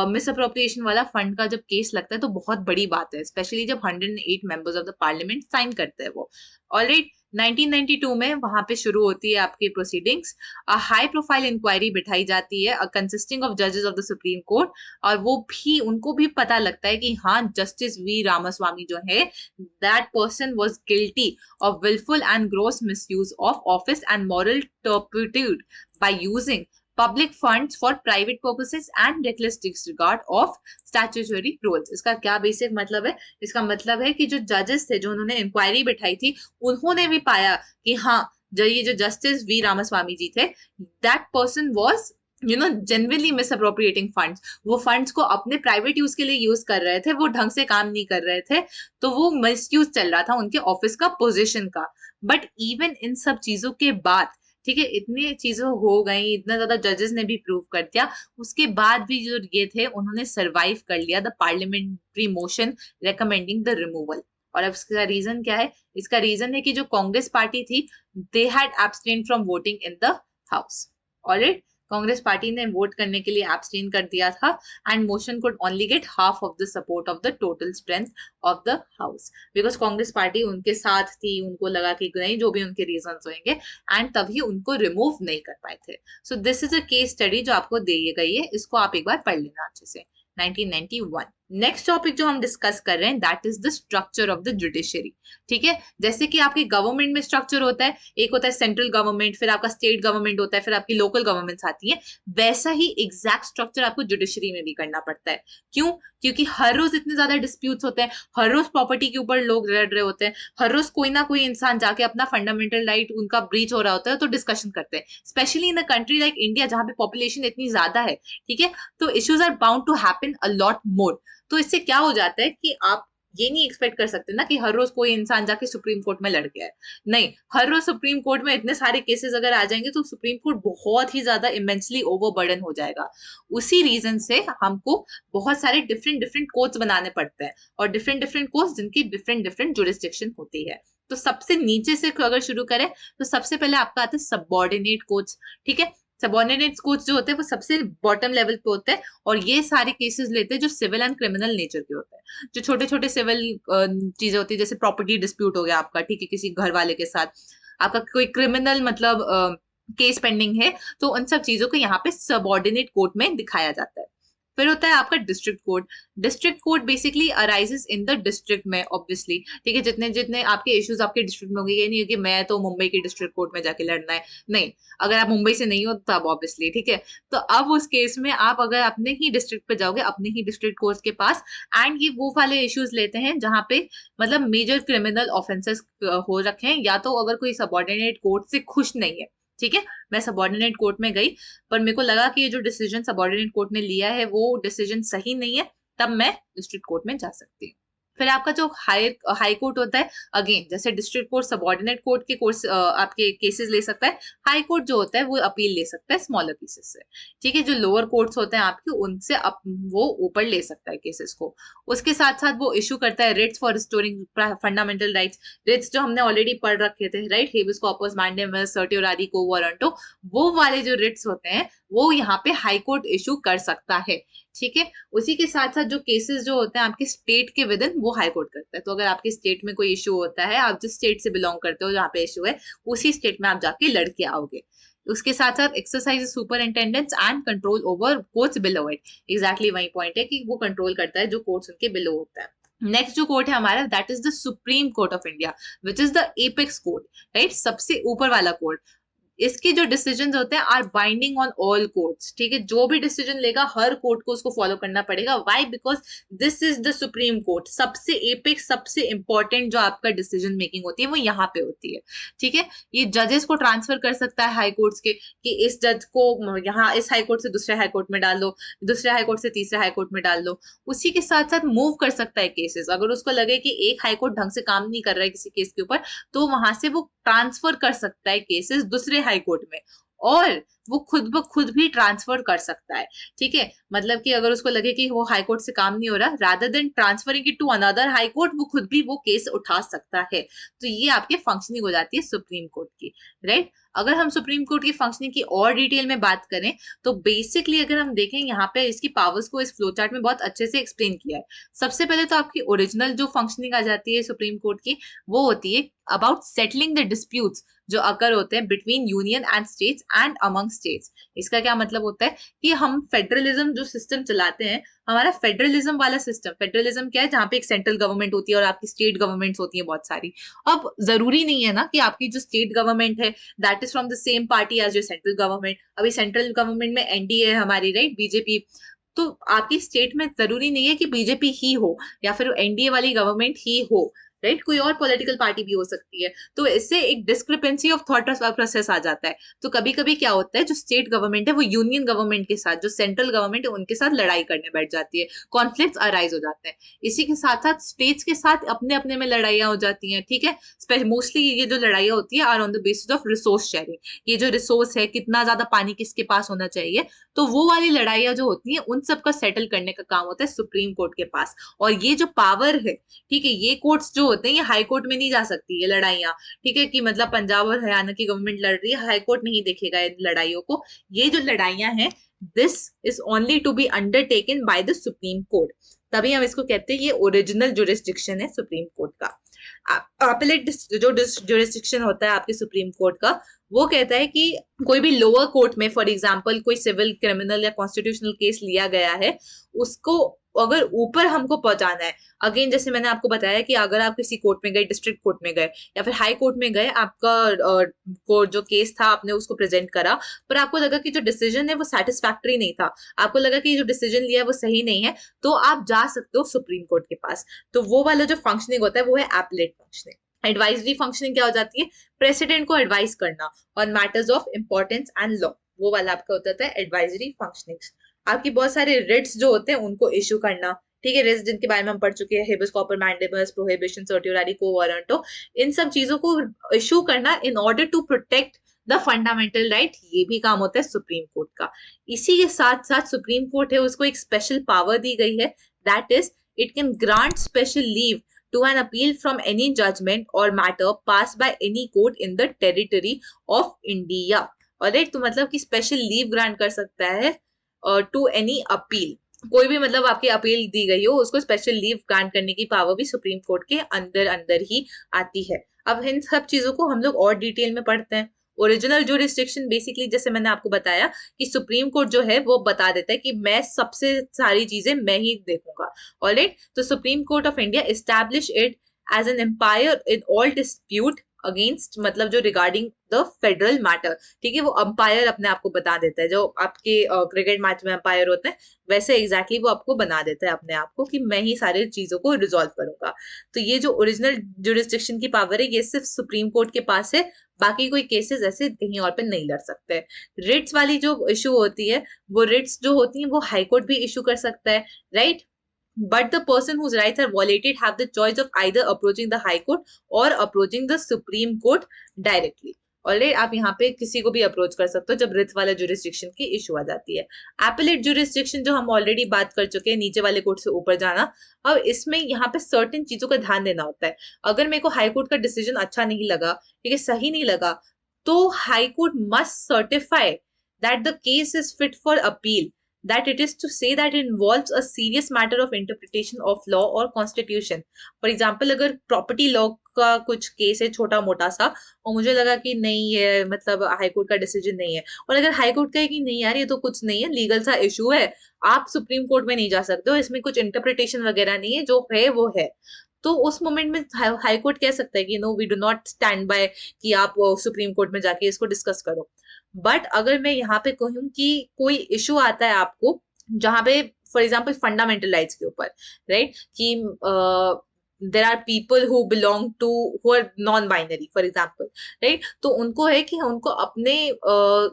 मिस अप्रोप्रिएशन वाला फंड का जब केस लगता है तो बहुत बड़ी बात है, स्पेशली जब 108 members of the parliament sign करते हैं वो। ऑलराइट, 1992 में वहां पे शुरू होती है आपकी प्रोसीडिंग्स। हाई प्रोफाइल इंक्वायरी बिठाई जाती है कंसिस्टिंग ऑफ जजेस ऑफ द सुप्रीम कोर्ट, और वो भी उनको भी पता लगता है कि हाँ, जस्टिस वी रामास्वामी जो है, that person was guilty of willful and gross misuse of office and moral turpitude by using public funds for private purposes and reckless disregard of statutory rules। इसका क्या बेसिक मतलब है? इसका मतलब है कि जो जजेस थे, जो उन्होंने इंक्वायरी बिठाई थी, उन्होंने भी पाया कि हाँ, ये जो जस्टिस वी रामास्वामी जी थे, that person was genuinely miss appropriating funds. वो फंड्स को अपने प्राइवेट यूज के लिए यूज कर रहे थे, वो ढंग से काम नहीं कर रहे थे, तो वो मिसयूज चल रहा था उनके ऑफिस का, पोजीशन का। बट इवन इन सब चीजों के बाद, ठीक है, इतनी चीजें हो गई, इतना ज्यादा जजेस ने भी प्रूव कर दिया, उसके बाद भी जो ये थे उन्होंने सरवाइव कर लिया the parliamentary motion recommending the removal. और अब इसका रीजन क्या है? इसका रीजन है कि जो कांग्रेस पार्टी थी, they had abstain from voting in the house. Alright, Congress party ने वोट करने के लिए एब्सटेन कर दिया था, and motion could only get half of the support of the total strength of the house, because Congress party उनके साथ थी, उनको लगा कि नहीं, जो भी उनके रीजंस होंगे, एंड तभी उनको रिमूव नहीं कर पाए थे। So this is a case study जो आपको दी गई है, इसको आप एक बार पढ़ लेना अच्छे से। 1991 नेक्स्ट टॉपिक जो हम डिस्कस कर रहे हैं, that is the structure of the judiciary. ठीक है, जैसे कि आपके गवर्नमेंट में स्ट्रक्चर होता है, एक होता है सेंट्रल गवर्नमेंट, फिर आपका स्टेट गवर्नमेंट होता है, फिर आपकी लोकल गवर्नमेंट्स आती है, वैसा ही एग्जैक्ट स्ट्रक्चर आपको जुडिशरी में भी करना पड़ता है। क्यों? क्योंकि हर रोज इतने ज्यादा डिस्प्यूट्स होते हैं, हर रोज प्रॉपर्टी के ऊपर लोग लड़ रहे होते हैं, हर रोज कोई ना कोई इंसान जाके अपना फंडामेंटल राइट उनका ब्रीच हो रहा होता है, तो डिस्कशन करते हैं, specially in a country like India जहां पे पॉपुलेशन इतनी ज्यादा है। ठीक है, तो issues are bound to happen a lot more. तो इससे क्या हो जाता है कि आप ये नहीं एक्सपेक्ट कर सकते ना कि हर रोज कोई इंसान जाके सुप्रीम कोर्ट में लड़ गया है। नहीं, हर रोज सुप्रीम कोर्ट में इतने सारे केसेस अगर आ जाएंगे तो सुप्रीम कोर्ट बहुत ही ज्यादा इमेंसली ओवरबर्डन हो जाएगा। उसी रीजन से हमको बहुत सारे डिफरेंट डिफरेंट कोर्ट्स बनाने पड़ते हैं, और डिफरेंट डिफरेंट कोर्ट्स जिनकी डिफरेंट डिफरेंट जुरिस्डिक्शन होती है। तो सबसे नीचे से अगर शुरू करें तो सबसे पहले आपका आता है सबऑर्डिनेट कोर्ट्स। ठीक है, सबऑर्डिनेट कोर्ट्स जो होते हैं वो सबसे बॉटम लेवल पे होते हैं और ये सारे केसेस लेते हैं जो सिविल एंड क्रिमिनल नेचर के होते हैं। जो छोटे छोटे सिविल चीजें होती है जैसे प्रॉपर्टी डिस्प्यूट हो गया आपका, ठीक है, किसी घर वाले के साथ, आपका कोई क्रिमिनल मतलब केस पेंडिंग है, तो उन सब चीजों को यहाँ पे सबऑर्डिनेट कोर्ट में दिखाया जाता है। फिर होता है आपका district court. District court basically arises in the district में, ऑब्वियसली, ठीक है। जितने जितने आपके इश्यूज आपके डिस्ट्रिक्ट में होंगे, ये नहीं है कि मैं तो मुंबई की डिस्ट्रिक्ट कोर्ट में जाके लड़ना है, नहीं। अगर आप मुंबई से नहीं हो तब ऑब्वियसली, ठीक है। तो अब उस केस में आप अगर अपने ही डिस्ट्रिक्ट पे जाओगे, अपने ही डिस्ट्रिक्ट कोर्ट के पास, एंड ये वो वाले इश्यूज लेते हैं जहाँ पे मतलब मेजर क्रिमिनल ऑफेंसेस हो रखे हैं, या तो अगर कोई सबऑर्डिनेट कोर्ट से खुश नहीं है, ठीक है। मैं सबऑर्डिनेट कोर्ट में गई पर मेरे को लगा कि ये जो डिसीजन सबऑर्डिनेट कोर्ट ने लिया है वो डिसीजन सही नहीं है, तब मैं डिस्ट्रिक्ट कोर्ट में जा सकती हूँ। फिर आपका जो हाई कोर्ट होता है, अगेन जैसे डिस्ट्रिक्ट कोर्ट सबऑर्डिनेट कोर्ट के कोर्स आपके केसेस ले सकता है, हाई कोर्ट जो होता है वो अपील ले सकता है स्मॉलर केसेस से, ठीक है। जो लोअर कोर्ट्स होते हैं आपके, उनसे वो ऊपर ले सकता है केसेस को। उसके साथ साथ वो इशू करता है writs for restoring fundamental rights. Writs जो हमने ऑलरेडी पढ़ रखे थे, right, habeas corpus, mandamus, certiorari, quo warranto, वो वाले जो रिट्स होते हैं वो यहाँ पे हाई कोर्ट इशू कर सकता है, ठीक है। उसी के साथ साथ जो केसेस जो होते हैं आपके स्टेट के विद इन, वो हाई कोर्ट करता है। तो अगर आपके स्टेट में कोई इशू होता है, आप जिस स्टेट से बिलोंग करते हो जहाँ पे इशू है, उसी स्टेट में आप जाके लड़के आओगे। उसके साथ साथ exercise superintendence and control over courts below it. Exactly वही पॉइंट है कि वो कंट्रोल करता है जो कोर्ट्स उनके बिलो होता है। नेक्स्ट जो कोर्ट है हमारा, that is the supreme court of India, which is the apex court, right, सबसे ऊपर वाला कोर्ट। इसके जो डिसीजन होते हैं are binding on all courts, ठीक है। जो भी डिसीजन लेगा हर कोर्ट को उसको फॉलो करना पड़ेगा। Why? Because this is the supreme court. सबसे एपेक्स, सबसे इंपॉर्टेंट जो आपका डिसीजन मेकिंग होती है वो यहाँ पे होती है, ठीक है। ये जजेस को ट्रांसफर कर सकता है हाई कोर्ट्स के, कि इस जज को यहाँ इस हाई कोर्ट से दूसरे हाई कोर्ट में डाल दो, दूसरे हाई कोर्ट से तीसरे हाई कोर्ट में डाल दो। उसी के साथ साथ मूव कर सकता है केसेस। अगर उसको लगे कि एक हाई कोर्ट ढंग से काम नहीं कर रहा है किसी केस के ऊपर, तो वहां से वो ट्रांसफर कर सकता है केसेस दूसरे हाई कोर्ट में, और वो खुद ब खुद भी ट्रांसफर कर सकता है, ठीक है। मतलब कि अगर उसको लगे कि वो हाई कोर्ट से काम नहीं हो रहा, rather than transferring it to another high court, वो खुद भी वो केस उठा सकता है। तो ये आपके फंक्शनिंग हो जाती है सुप्रीम कोर्ट की, राइट। अगर हम सुप्रीम कोर्ट की फंक्शनिंग की और डिटेल में बात करें तो बेसिकली अगर हम देखें यहाँ पे इसकी पावर्स को इस फ्लो चार्ट में बहुत अच्छे से एक्सप्लेन किया है। सबसे पहले तो आपकी ओरिजिनल जो फंक्शनिंग आ जाती है सुप्रीम कोर्ट की, वो होती है अबाउट सेटलिंग द डिस्प्यूट्स जो अकर होते हैं between union and states and among states. इसका क्या मतलब होता है कि हम फेडरलिज्म जो सिस्टम चलाते हैं, हमारा फेडरलिज्म वाला सिस्टम, फेडरलिज्म क्या है, जहाँ पे एक सेंट्रल गवर्नमेंट होती है और आपकी स्टेट गवर्नमेंट्स होती है बहुत सारी। अब जरूरी नहीं है ना कि आपकी जो स्टेट गवर्नमेंट है that is from the same party as your central government. अभी सेंट्रल गवर्नमेंट में एनडीए है हमारी, राइट, बीजेपी। तो आपकी स्टेट में जरूरी नहीं है कि बीजेपी ही हो या फिर एनडीए वाली गवर्नमेंट ही हो, राइट, कोई और पॉलिटिकल पार्टी भी हो सकती है। तो इससे एक डिस्क्रिपेंसी ऑफ थॉट प्रोसेस आ जाता है। तो कभी कभी क्या होता है, जो स्टेट गवर्नमेंट है वो यूनियन गवर्नमेंट के साथ, जो सेंट्रल गवर्नमेंट है उनके साथ लड़ाई करने बैठ जाती है, कॉन्फ्लिक्ट अराइज हो जाते हैं। इसी के साथ साथ स्टेट्स के साथ अपने अपने में लड़ाइयां हो जाती हैं, ठीक है। मोस्टली ये जो लड़ाइयां होती है are on the basis of resource sharing. ये जो रिसोर्स है, कितना ज्यादा पानी किसके पास होना चाहिए, तो वो वाली लड़ाइयां जो होती हैं उन सबका सेटल करने का काम होता है सुप्रीम कोर्ट के पास। और ये जो पावर है, ठीक है, ये कोर्ट्स जो होते हैं ये हाई कोर्ट में नहीं जा सकती ये लड़ाइयां, ठीक है, कि मतलब पंजाब और हरियाणा की गवर्नमेंट लड़ रही है, हाई कोर्ट नहीं देखेगा इन लड़ाइयों को। ये जो लड़ाइयां हैं, this is only to be undertaken by the supreme court. तभी हम इसको कहते हैं ये ओरिजिनल जुरिस्डिक्शन है सुप्रीम कोर्ट का। अपीलेट जो जुरिस्डिक्शन होता है आपके सुप्रीम कोर्ट का, वो कहता है कि कोई भी लोअर कोर्ट में, फॉर एग्जांपल कोई सिविल, क्रिमिनल या कॉन्स्टिट्यूशनल केस लिया गया है, उसको अगर ऊपर हमको पहुंचाना है, अगेन जैसे मैंने आपको बताया कि अगर आप किसी कोर्ट में गए, डिस्ट्रिक्ट कोर्ट में गए या फिर हाई कोर्ट में गए, आपका कोर्ट जो केस था आपने उसको प्रेजेंट करा, पर आपको लगा कि जो डिसीजन है वो सेटिस्फैक्टरी नहीं था, आपको लगा कि जो डिसीजन लिया है वो सही नहीं है, तो आप जा सकते हो सुप्रीम कोर्ट के पास। तो वो वाला जो फंक्शनिंग होता है वो है एपलेट फंक्शनिंग। एडवाइजरी फंक्शनिंग क्या हो जाती है, प्रेसिडेंट को एडवाइस करना on matters of importance and law, वो वाला आपका होता है एडवाइजरी फंक्शनिंग। आपकी बहुत सारे रिट्स जो होते हैं उनको इश्यू करना, ठीक है, रिट्स जिनके बारे में हम पढ़ चुके हैं, habeas corpus mandamus, prohibition, certiorari, quo warranto, इन सब चीजों को इश्यू करना in order to protect the fundamental right, ये भी काम होता है सुप्रीम कोर्ट का। इसी के साथ साथ सुप्रीम कोर्ट है उसको एक स्पेशल पावर दी गई है, that is it can grant special leave to an appeal from any judgment or matter passed by any court in the territory of India. Alright, तो मतलब कि स्पेशल लीव ग्रांट कर सकता है टू एनी अपील, कोई भी मतलब आपकी अपील दी गई हो उसको स्पेशल लीव ग्रांट करने की पावर भी सुप्रीम कोर्ट के अंदर अंदर ही आती है। अब इन सब चीजों को हम लोग और डिटेल में पढ़ते हैं। ओरिजिनल जुरिस्डिक्शन बेसिकली जैसे मैंने आपको बताया कि सुप्रीम कोर्ट जो है वो बता देता है कि मैं सबसे सारी चीजें मैं ही देखूंगा। ऑलराइट, तो supreme court of India establish it as an umpire in all dispute against, मतलब जो रिगार्डिंग द फेडरल मैटर, ठीक है, वो अंपायर अपने आप को बता देता है, जो आपके क्रिकेट मैच में अंपायर होते हैं वैसे एग्जैक्टली वो आपको बना देता है अपने आप को कि मैं ही सारी चीजों को रिजॉल्व करूंगा। तो ये जो ओरिजिनल जुरिस्डिक्शन की पावर है ये सिर्फ सुप्रीम कोर्ट के पास है, बाकी कोई केसेस ऐसे कहीं और पे नहीं लड़ सकते। रिट्स वाली जो इशू होती है, वो रिट्स जो होती है वो हाई कोर्ट भी इशू कर सकता है, right. But the person whose rights are violated have the choice of either approaching the High Court or approaching the Supreme Court directly. Alright, आप यहाँ पे किसी को भी अप्रोच कर सकते हो जब रिथ वाला जुरिस्डिक्शन की इशू आ जाती है। एपेलेट जुरिस्डिक्शन जो हम ऑलरेडी बात कर चुके हैं, नीचे वाले कोर्ट से ऊपर जाना। अब इसमें यहाँ पे सर्टेन चीजों का ध्यान देना होता है। अगर मेरे को हाई कोर्ट का डिसीजन अच्छा नहीं लगा, ठीक है, सही नहीं लगा, तो high court must certify that the case is fit for appeal, that it is to say that it involves a serious matter of interpretation of law or constitution. For example, अगर प्रॉपर्टी लॉ का कुछ case है छोटा मोटा सा और मुझे लगा कि नहीं ये मतलब हाई कोर्ट का डिसीजन नहीं है, और अगर हाई कोर्ट कहे कि नहीं यार ये तो कुछ नहीं है, लीगल सा इशू है, आप सुप्रीम कोर्ट में नहीं जा सकते हो, इसमें कुछ इंटरप्रिटेशन वगैरह नहीं है, जो है वो है, तो उस मोमेंट में हाई कोर्ट कह सकता है कि no we do not stand by कि आप सुप्रीम कोर्ट में जाके इसको डिस्कस करो। बट अगर मैं यहाँ पे कहूँ कि कोई इशू आता है आपको जहां पे फॉर एग्जाम्पल फंडामेंटल राइट्स के ऊपर, राइट, कि there are people who belong to who are non binary for example, right, तो उनको है कि उनको अपने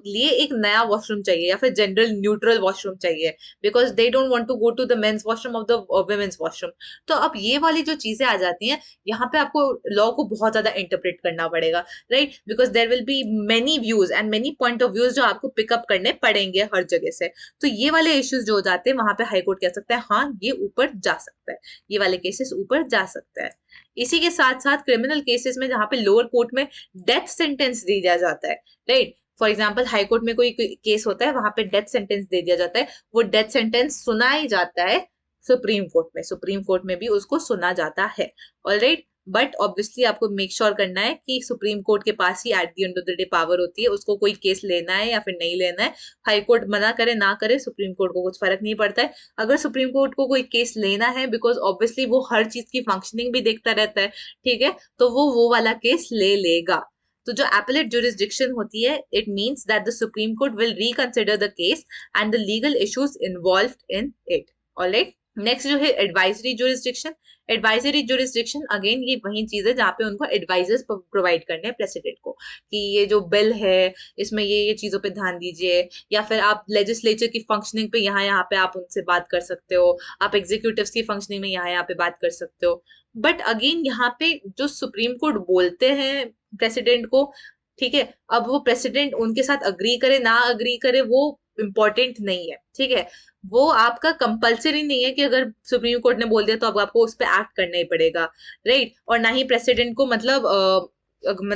लिए एक नया वॉशरूम चाहिए या फिर जनरल न्यूट्रल वॉशरूम चाहिए, because they don't want to go to the men's washroom of the women's washroom. तो अब ये वाली जो चीजें आ जाती हैं यहाँ पे आपको लॉ को बहुत ज्यादा इंटरप्रेट करना पड़ेगा, right, because there will be many views and many point of views जो आपको पिकअप करने पड़ेंगे हर जगह से। तो ये वाले इश्यूज जो हो जाते हैं वहां पे हाईकोर्ट कह सकता है हाँ ये ऊपर जा सकता है, ये वाले केसेस ऊपर जा सकता है। इसी के साथ साथ क्रिमिनल केसेस में जहां पे लोअर कोर्ट में डेथ सेंटेंस दे दिया जाता है, right, for example high court में कोई केस होता है वहां पे डेथ सेंटेंस दे दिया जाता है, वो डेथ सेंटेंस सुना ही जाता है सुप्रीम कोर्ट में, सुप्रीम कोर्ट में भी उसको सुना जाता है, ऑलराइट। बट ऑब्वियसली आपको मेक श्योर करना है कि सुप्रीम कोर्ट के पास ही at the end of the day power होती है, उसको कोई केस लेना है या फिर नहीं लेना है, हाई कोर्ट मना करे ना करे सुप्रीम कोर्ट को कुछ फर्क नहीं पड़ता है। अगर सुप्रीम कोर्ट को कोई केस लेना है, बिकॉज ऑब्वियसली वो हर चीज की फंक्शनिंग भी देखता रहता है, ठीक है, तो वो वाला केस ले लेगा। तो जो एपेलेट जुरिस्डिक्शन होती है, it means that the supreme court will reconsider the case and the legal issues involved in it, alright. Next जो है advisory jurisdiction. Advisory jurisdiction again ये वही चीज है जहाँ पे उनको एडवाइजर्स प्रोवाइड करने हैं प्रेसिडेंट को कि ये जो बिल है इसमें ये चीजों पे ध्यान दीजिए, या फिर आप लेजिस्लेचर की फंक्शनिंग पे यहाँ पे आप उनसे बात कर सकते हो, आप एग्जीक्यूटिव्स की फंक्शनिंग में यहाँ पे बात कर सकते हो। बट अगेन यहाँ पे जो सुप्रीम कोर्ट बोलते हैं प्रेसिडेंट को, ठीक है, अब वो प्रेसिडेंट उनके साथ अग्री करे ना अग्री करे वो इम्पोर्टेंट नहीं है, ठीक है, वो आपका कंपलसरी नहीं है कि अगर सुप्रीम कोर्ट ने बोल दिया तो अब आपको उस पर एक्ट करना ही पड़ेगा, राइट, और ना ही प्रेसिडेंट को मतलब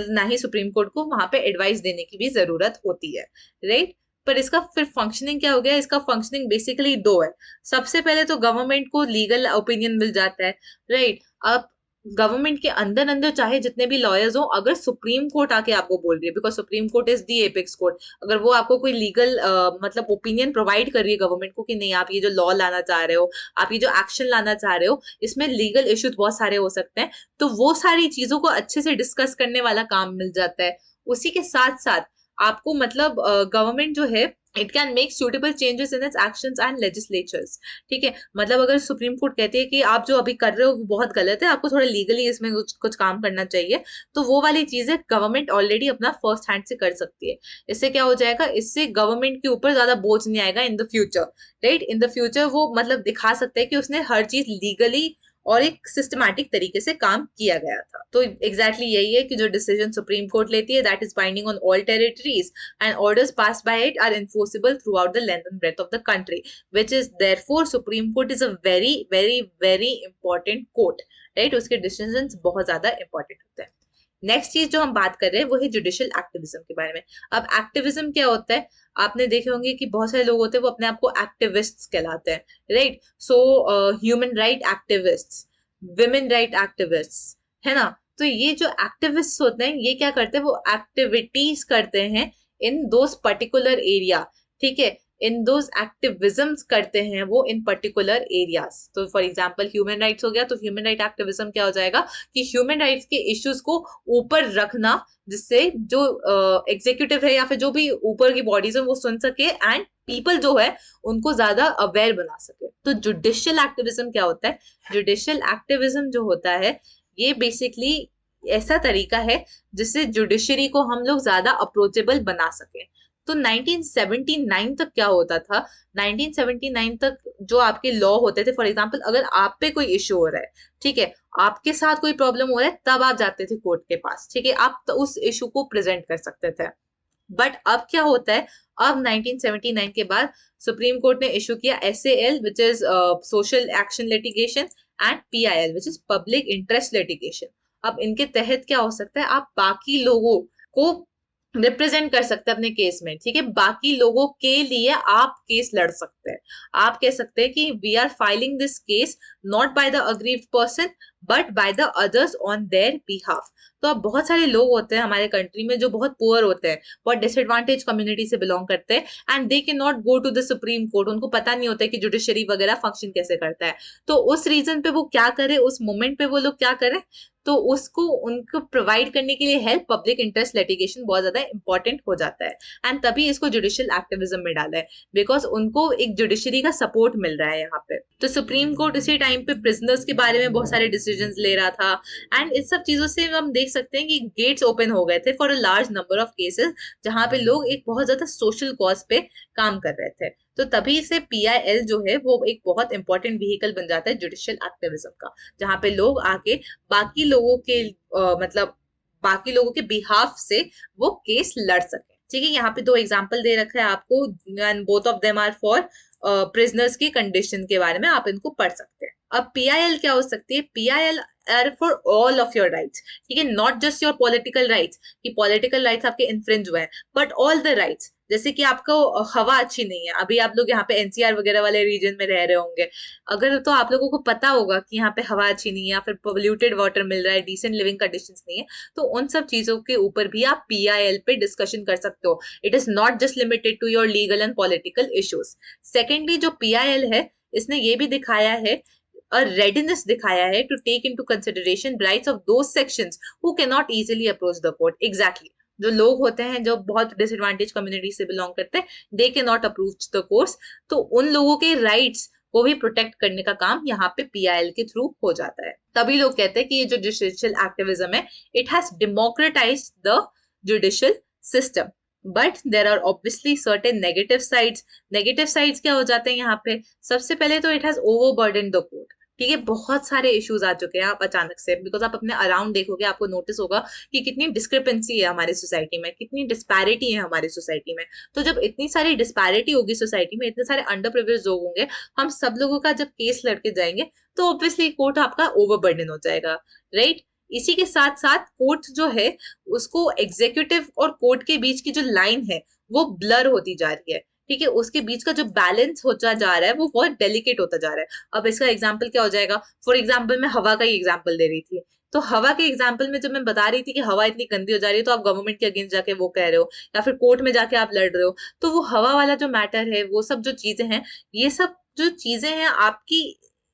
ना ही सुप्रीम कोर्ट को वहां पे एडवाइस देने की भी जरूरत होती है, राइट। पर इसका फिर फंक्शनिंग क्या हो गया, इसका फंक्शनिंग बेसिकली दो है। सबसे पहले तो गवर्नमेंट को लीगल ओपिनियन मिल जाता है, राइट। अब गवर्नमेंट के अंदर अंदर चाहे जितने भी लॉयर्स हो, अगर सुप्रीम कोर्ट आके आपको बोल रही है, because supreme court is the apex court, अगर वो आपको कोई लीगल मतलब ओपिनियन प्रोवाइड कर रही है गवर्नमेंट को कि नहीं आप ये जो लॉ लाना चाह रहे हो, आप ये जो एक्शन लाना चाह रहे हो, इसमें लीगल इश्यूज बहुत सारे हो सकते हैं, तो वो सारी चीजों को अच्छे से डिस्कस करने वाला काम मिल जाता है। उसी के साथ साथ आपको मतलब गवर्नमेंट जो है it can make suitable changes in its actions and legislatures, ठीक है, मतलब अगर सुप्रीम कोर्ट कहती है कि आप जो अभी कर रहे हो वो बहुत गलत है, आपको थोड़ा लीगली इसमें कुछ काम करना चाहिए, तो वो वाली चीजें गवर्नमेंट ऑलरेडी अपना फर्स्ट हैंड से कर सकती है। इससे क्या हो जाएगा, इससे गवर्नमेंट के ऊपर ज्यादा बोझ नहीं आएगा in the future, right, in the future वो मतलब दिखा सकते हैं कि उसने हर चीज लीगली और एक सिस्टमैटिक तरीके से काम किया गया था। तो एग्जैक्टली यही है कि जो डिसीजन सुप्रीम कोर्ट लेती है that is binding on all territories and orders pass by it are enforceable throughout the length and breadth of the country, which is therefore supreme court is a very very very important court, right, उसके decisions बहुत ज्यादा important होते हैं। Next चीज जो हम बात कर रहे हैं वो है जुडिशियल एक्टिविज्म के बारे में। अब एक्टिविज्म क्या होता है, आपने देखे होंगे कि बहुत सारे लोग होते हैं वो अपने आप को एक्टिविस्ट्स कहलाते हैं, right. So human right activists, women right activists, है ना। तो ये जो एक्टिविस्ट होते हैं ये क्या करते हैं, वो एक्टिविटीज करते हैं इन दोस पर्टिकुलर एरिया, ठीक है, इन दोज एक्टिविज्म्स करते हैं वो इन पर्टिकुलर एरियाज। तो फॉर एग्जांपल ह्यूमन राइट्स हो गया, तो ह्यूमन राइट एक्टिविज्म क्या हो जाएगा कि ह्यूमन राइट्स के इश्यूज को ऊपर रखना, जिससे जो एग्जीक्यूटिव है या फिर जो भी ऊपर की बॉडीज है वो सुन सके एंड पीपल जो है उनको ज्यादा अवेयर बना सके। तो जुडिशियल एक्टिविज्म क्या होता है, जुडिशियल एक्टिविज्म जो होता है ये बेसिकली ऐसा तरीका है जिससे जुडिशरी को हम लोग ज्यादा अप्रोचेबल बना सके। तो 1979 तक क्या होता था, 1979 तक जो आपके लॉ होते थे, फॉर एग्जांपल अगर आप पे कोई इश्यू हो रहा है, ठीक है, आपके साथ कोई प्रॉब्लम हो रहा है, तब आप जाते थे कोर्ट के पास, ठीक है, आप तो उस इश्यू को प्रेजेंट कर सकते थे। बट अब क्या होता है, अब 1979 के बाद सुप्रीम कोर्ट ने इशू किया SAL which is social action litigation and PIL which is public interest litigation. अब इनके तहत क्या हो सकता है, आप बाकी लोगों को रिप्रेजेंट कर सकते हैं अपने केस में, ठीक है, बाकी लोगों के लिए आप केस लड़ सकते हैं। आप कह सकते हैं कि we are filing this case not by the aggrieved person but by the others on their behalf. तो अब बहुत सारे लोग होते हैं हमारे कंट्री में जो बहुत पुअर होते हैं, बहुत डिसएडवांटेज कम्युनिटी से बिलोंग करते हैं and they can not go to the supreme court, उनको पता नहीं होता है कि जुडिशरी वगैरह फंक्शन कैसे करता है। तो उस रीजन पे वो क्या करे, उस मोमेंट पे वो लोग क्या करें, तो उसको उनको प्रोवाइड करने के लिए हेल्प पब्लिक इंटरेस्ट लिटिगेशन बहुत ज्यादा इंपॉर्टेंट हो जाता है एंड तभी इसको जुडिशियल एक्टिविज्म में डाला है, बिकॉज उनको एक जुडिशरी का सपोर्ट मिल रहा है यहाँ पे। तो सुप्रीम कोर्ट उसी टाइम पे प्रिजनर्स के बारे में बहुत सारे डिसीजंस ले रहा था एंड इन सब चीजों से हम देख सकते हैं कि गेट्स ओपन हो गए थे for a large number of cases जहां पे लोग एक बहुत ज्यादा सोशल कॉज पे काम कर रहे थे। तो तभी से PIL जो है वो एक बहुत इंपॉर्टेंट व्हीकल बन जाता है जुडिशियल एक्टिविज्म का, जहां पे लोग आके बाकी लोगों के मतलब बाकी लोगों के बिहाफ से वो केस लड़ सके। ठीक है, यहाँ पे दो एग्जांपल दे रखा है आपको and both of them are for prisoners की कंडीशन के बारे में, आप इनको पढ़ सकते हैं। अब PIL क्या हो सकती है, PIL are for all of your rights, ठीक है, not just your political rights कि पॉलिटिकल राइट्स आपके इन्फ्रिंज हुए हैं, बट ऑल द राइट्स। जैसे कि आपको हवा अच्छी नहीं है, अभी आप लोग यहाँ पे NCR वगैरह वाले रीजन में रह रहे होंगे, अगर तो आप लोगों को पता होगा कि यहाँ पे हवा अच्छी नहीं है या फिर पोल्यूटेड वाटर मिल रहा है, डिसेंट लिविंग कंडीशंस नहीं है, तो उन सब चीजों के ऊपर भी आप PIL पे डिस्कशन कर सकते हो। It is not just limited to your legal and political issues. Secondly जो PIL है इसने ये भी दिखाया है, a readiness दिखाया है to take into consideration rights of those sections who cannot easily approach the court. Exactly, जो लोग होते हैं जो बहुत डिसएडवांटेज कम्युनिटी से बिलोंग करते हैं, दे can not approach the courts, तो उन लोगों के राइट्स को भी प्रोटेक्ट करने का काम यहाँ पे PIL के थ्रू हो जाता है। तभी लोग कहते हैं कि ये जो जुडिशियल एक्टिविज्म है, it has democratised the judicial system, but there are obviously certain negative sides. Negative sides क्या हो जाते हैं यहाँ पे, सबसे पहले तो it has overburden the court, ठीक है, बहुत सारे इश्यूज आ चुके हैं आप अचानक से, बिकॉज आप अपने अराउंड देखोगे आपको नोटिस होगा कि कितनी डिस्क्रिपेंसी है हमारी सोसाइटी में, कितनी डिस्पैरिटी है हमारी सोसाइटी में। तो जब इतनी सारी डिस्पैरिटी होगी सोसाइटी में, इतने सारे अंडर प्रिविलेज्ड लोग होंगे, हम सब लोगों का जब केस लड़के जाएंगे तो ऑब्वियसली कोर्ट आपका ओवरबर्डन हो जाएगा, राइट। इसी के साथ साथ कोर्ट जो है उसको एग्जीक्यूटिव और कोर्ट के बीच की जो लाइन है वो ब्लर होती जा रही है, ठीक है, उसके बीच का जो बैलेंस होता जा रहा है वो बहुत डेलिकेट होता जा रहा है। अब इसका एग्जांपल क्या हो जाएगा, फॉर एग्जांपल मैं हवा का ही एग्जांपल दे रही थी, तो हवा के एग्जांपल में जब मैं बता रही थी कि हवा इतनी गंदी हो जा रही है, तो आप गवर्नमेंट के अगेंस्ट जाके वो कह रहे हो या फिर कोर्ट में जाके आप लड़ रहे हो, तो वो हवा वाला जो मैटर है, वो सब जो चीजें हैं, ये सब जो चीजें हैं आपकी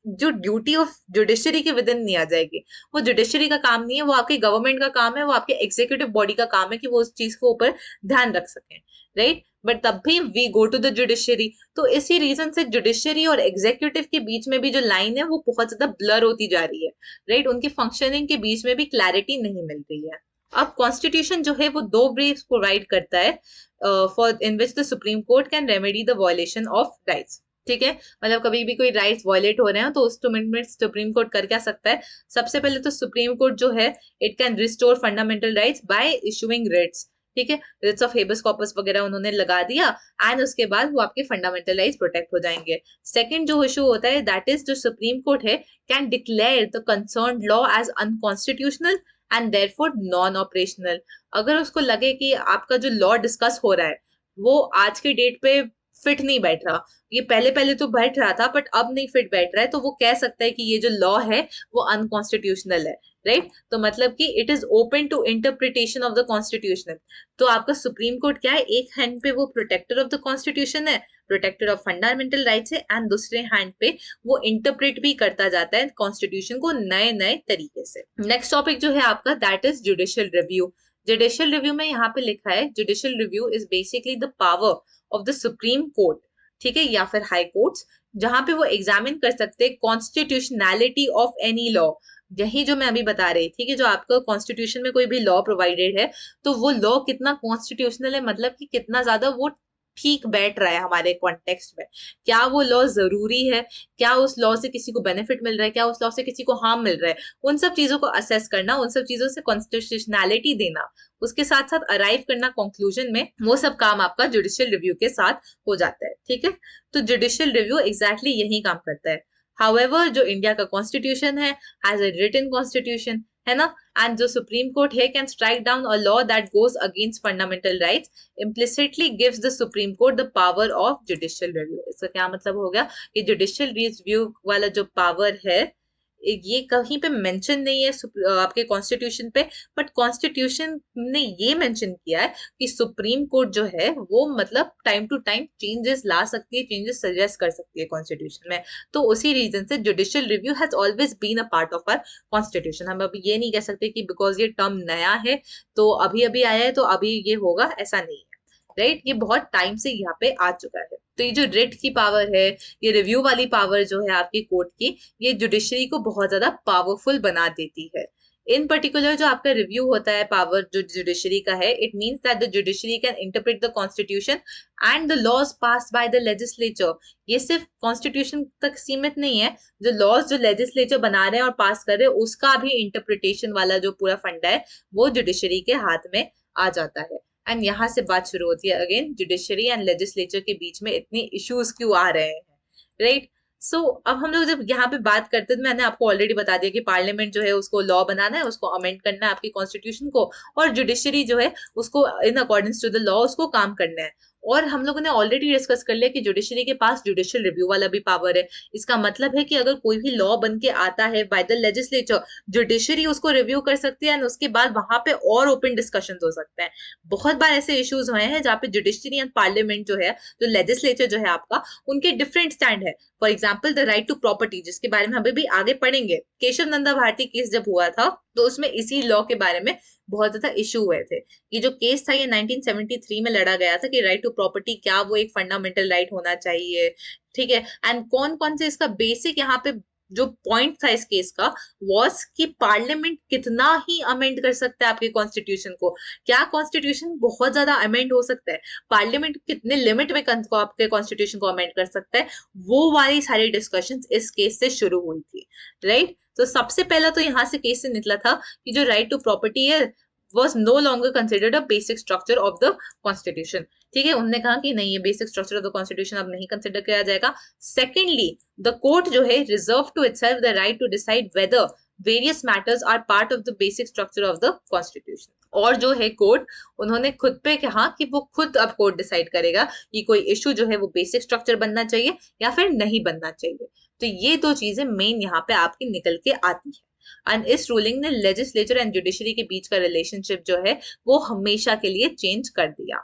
जो ड्यूटी ऑफ जुडिशरी के विद इन नहीं आ जाएगी। वो जुडिशरी का काम नहीं है, वो आपकी गवर्नमेंट का काम है, वो आपके एग्जीक्यूटिव बॉडी का काम है कि वो उस चीज को ऊपर ध्यान रख सकें, राइट। बट तब भी we go to the judiciary, तो इसी रीजन से जुडिशरी और एग्जीक्यूटिव के बीच में भी जो लाइन है वो बहुत ज्यादा ब्लर होती जा रही है, राइट। उनकी फंक्शनिंग के बीच में भी क्लैरिटी नहीं मिल रही है। अब कॉन्स्टिट्यूशन जो है वो दो ब्रीफ्स प्रोवाइड करता है for in which the supreme court can remedy the violation of rights, ठीक है, मतलब कभी भी कोई राइट्स वायलेट हो रहे हैं तो उस में सुप्रीम कोर्ट कर क्या सकता है, सबसे पहले तो सुप्रीम कोर्ट जो है it can restore fundamental rights by issuing writs, ठीक है, रिट्स ऑफ हेबस कॉर्पस वगैरह उन्होंने लगा दिया एंड उसके बाद वो आपके फंडामेंटल राइट्स प्रोटेक्ट हो जाएंगे। सेकंड जो इशू होता है दैट इज जो सुप्रीम कोर्ट है can declare the concerned law as unconstitutional and therefore non operational. अगर उसको लगे कि आपका जो लॉ डिस्कस हो रहा है वो आज के डेट पे फिट नहीं बैठ रहा, ये पहले पहले तो बैठ रहा था बट अब नहीं फिट बैठ रहा है, तो वो कह सकता है कि ये जो लॉ है वो अनकॉन्स्टिट्यूशनल है, राइट। तो मतलब कि it is open to interpretation of the constitution. तो आपका सुप्रीम कोर्ट क्या है, एक हैंड पे वो प्रोटेक्टर ऑफ द कॉन्स्टिट्यूशन है, प्रोटेक्टर ऑफ फंडामेंटल राइट्स है, एंड दूसरे हैंड पे वो इंटरप्रेट भी करता जाता है कॉन्स्टिट्यूशन को नए नए तरीके से। नेक्स्ट टॉपिक जो है आपका that is judicial review. Judicial review में यहाँ पे लिखा है judicial review is basically the power of the supreme court, ठीक है, या फिर हाई कोर्ट्स, जहां पे वो एग्जामिन कर सकते हैं कॉन्स्टिट्यूशनैलिटी ऑफ एनी लॉ। यही जो मैं अभी बता रही थी कि जो आपका कॉन्स्टिट्यूशन में कोई भी लॉ प्रोवाइडेड है तो वो लॉ कितना कॉन्स्टिट्यूशनल है, मतलब कि कितना ज्यादा वो ठीक बैठ रहा है हमारे कॉन्टेक्स्ट में, क्या वो लॉ जरूरी है, क्या उस लॉ से किसी को बेनिफिट मिल रहा है, क्या उस लॉ से किसी को हार्म मिल रहा है, उन सब चीजों को असेस करना, उन सब चीजों से कॉन्स्टिट्यूशनैलिटी देना, उसके साथ साथ अराइव करना कंक्लूजन में, वो सब काम आपका जुडिशियल रिव्यू के साथ हो जाता है, ठीक है। तो जुडिशियल रिव्यू एग्जैक्टली यही काम करता है। हाउएवर जो इंडिया का कॉन्स्टिट्यूशन है हैज अ रिटन कॉन्स्टिट्यूशन, है ना, एंड जो सुप्रीम कोर्ट है can strike down a law that goes against fundamental rights, implicitly gives the Supreme Court the power of judicial review। इसका क्या मतलब हो गया कि जुडिशियल रिव्यू वाला जो पावर है ये कहीं पे मेंशन नहीं है आपके कॉन्स्टिट्यूशन पे, बट कॉन्स्टिट्यूशन ने ये मेंशन किया है कि सुप्रीम कोर्ट जो है वो मतलब टाइम टू टाइम चेंजेस ला सकती है, चेंजेस सजेस्ट कर सकती है कॉन्स्टिट्यूशन में। तो उसी रीजन से judicial review has always been a part of our constitution. हम अभी ये नहीं कह सकते कि बिकॉज ये टर्म नया है तो अभी अभी आया है तो अभी ये होगा, ऐसा नहीं है, राइट। ये बहुत टाइम से यहाँ पे आ चुका है। तो ये जो रिट की पावर है, ये रिव्यू वाली पावर जो है आपकी कोर्ट की, ये जुडिशरी को बहुत ज्यादा पावरफुल बना देती है। इन पर्टिकुलर जो आपका रिव्यू होता है पावर जो जुडिशरी का है, it means that the judiciary can interpret the constitution and the laws passed by the legislature. ये सिर्फ कॉन्स्टिट्यूशन तक सीमित नहीं है, जो लॉज जो लेजिस्लेचर बना रहे हैं और पास कर रहे हैं उसका भी इंटरप्रिटेशन वाला जो पूरा फंडा है वो जुडिशरी के हाथ में आ जाता है। एंड यहाँ से बात शुरू होती है अगेन जुडिशरी एंड लेजिस्लेचर के बीच में इतने इश्यूज क्यों आ रहे हैं, राइट। सो अब हम लोग जब यहाँ पे बात करते हैं तो मैंने आपको ऑलरेडी बता दिया कि पार्लियामेंट जो है उसको लॉ बनाना है, उसको अमेंड करना है आपकी कॉन्स्टिट्यूशन को, और जुडिशरी जो है उसको in accordance to the law उसको काम करना है। और हम लोगों ने ऑलरेडी डिस्कस कर लिया कि जुडिशरी के पास जुडिशियल रिव्यू वाला भी पावर है। इसका मतलब है कि अगर कोई भी लॉ बन के आता है बाय द लेजिस्लेचर, जुडिशरी उसको रिव्यू कर सकती है एंड उसके बाद वहां पे और ओपन डिस्कशन हो सकते हैं। बहुत बार ऐसे इश्यूज हुए हैं जहाँ पे जुडिशरी एंड पार्लियामेंट जो है, जो लेजिस्लेचर जो है आपका, उनके डिफरेंट स्टैंड है। For example the right to property, जिसके बारे में अभी भी आगे पढ़ेंगे, केशव नंदा भारती केस जब हुआ था तो उसमें इसी लॉ के बारे में बहुत ज्यादा इशू हुए थे। ये जो केस था ये 1973 में लड़ा गया था कि राइट टू प्रॉपर्टी क्या वो एक फंडामेंटल राइट होना चाहिए, ठीक है। एंड कौन कौन से इसका बेसिक यहाँ पे जो पॉइंट था इस केस का वॉज कि पार्लियामेंट कितना ही अमेंड कर सकता है आपके कॉन्स्टिट्यूशन को, क्या कॉन्स्टिट्यूशन बहुत ज्यादा अमेंड हो सकता है, पार्लियामेंट कितने लिमिट में आपके कॉन्स्टिट्यूशन को अमेंड कर सकता है, वो वाली सारी डिस्कशंस इस केस से शुरू हुई थी, राइट। तो सबसे पहला तो यहाँ से केस से निकला था कि जो राइट टू प्रॉपर्टी है was no longer considered a basic structure of the constitution। ठीक है, उन्होंने कहा कि नहीं ये basic structure of the constitution अब नहीं कंसिडर किया जाएगा। सेकेंडली द कोर्ट जो है reserve to itself the right to decide whether various matters are part of the basic structure of the constitution. और जो है कोर्ट, उन्होंने खुद पे कहा कि वो खुद अब कोर्ट डिसाइड करेगा कि कोई इशू जो है वो बेसिक स्ट्रक्चर बनना चाहिए या फिर नहीं बनना चाहिए। तो ये दो चीजें मेन यहाँ पे आपकी निकल के आती है। एंड इस रूलिंग ने लेजिस्लेचर एंड जुडिशरी के बीच का रिलेशनशिप जो है वो हमेशा के लिए चेंज कर दिया।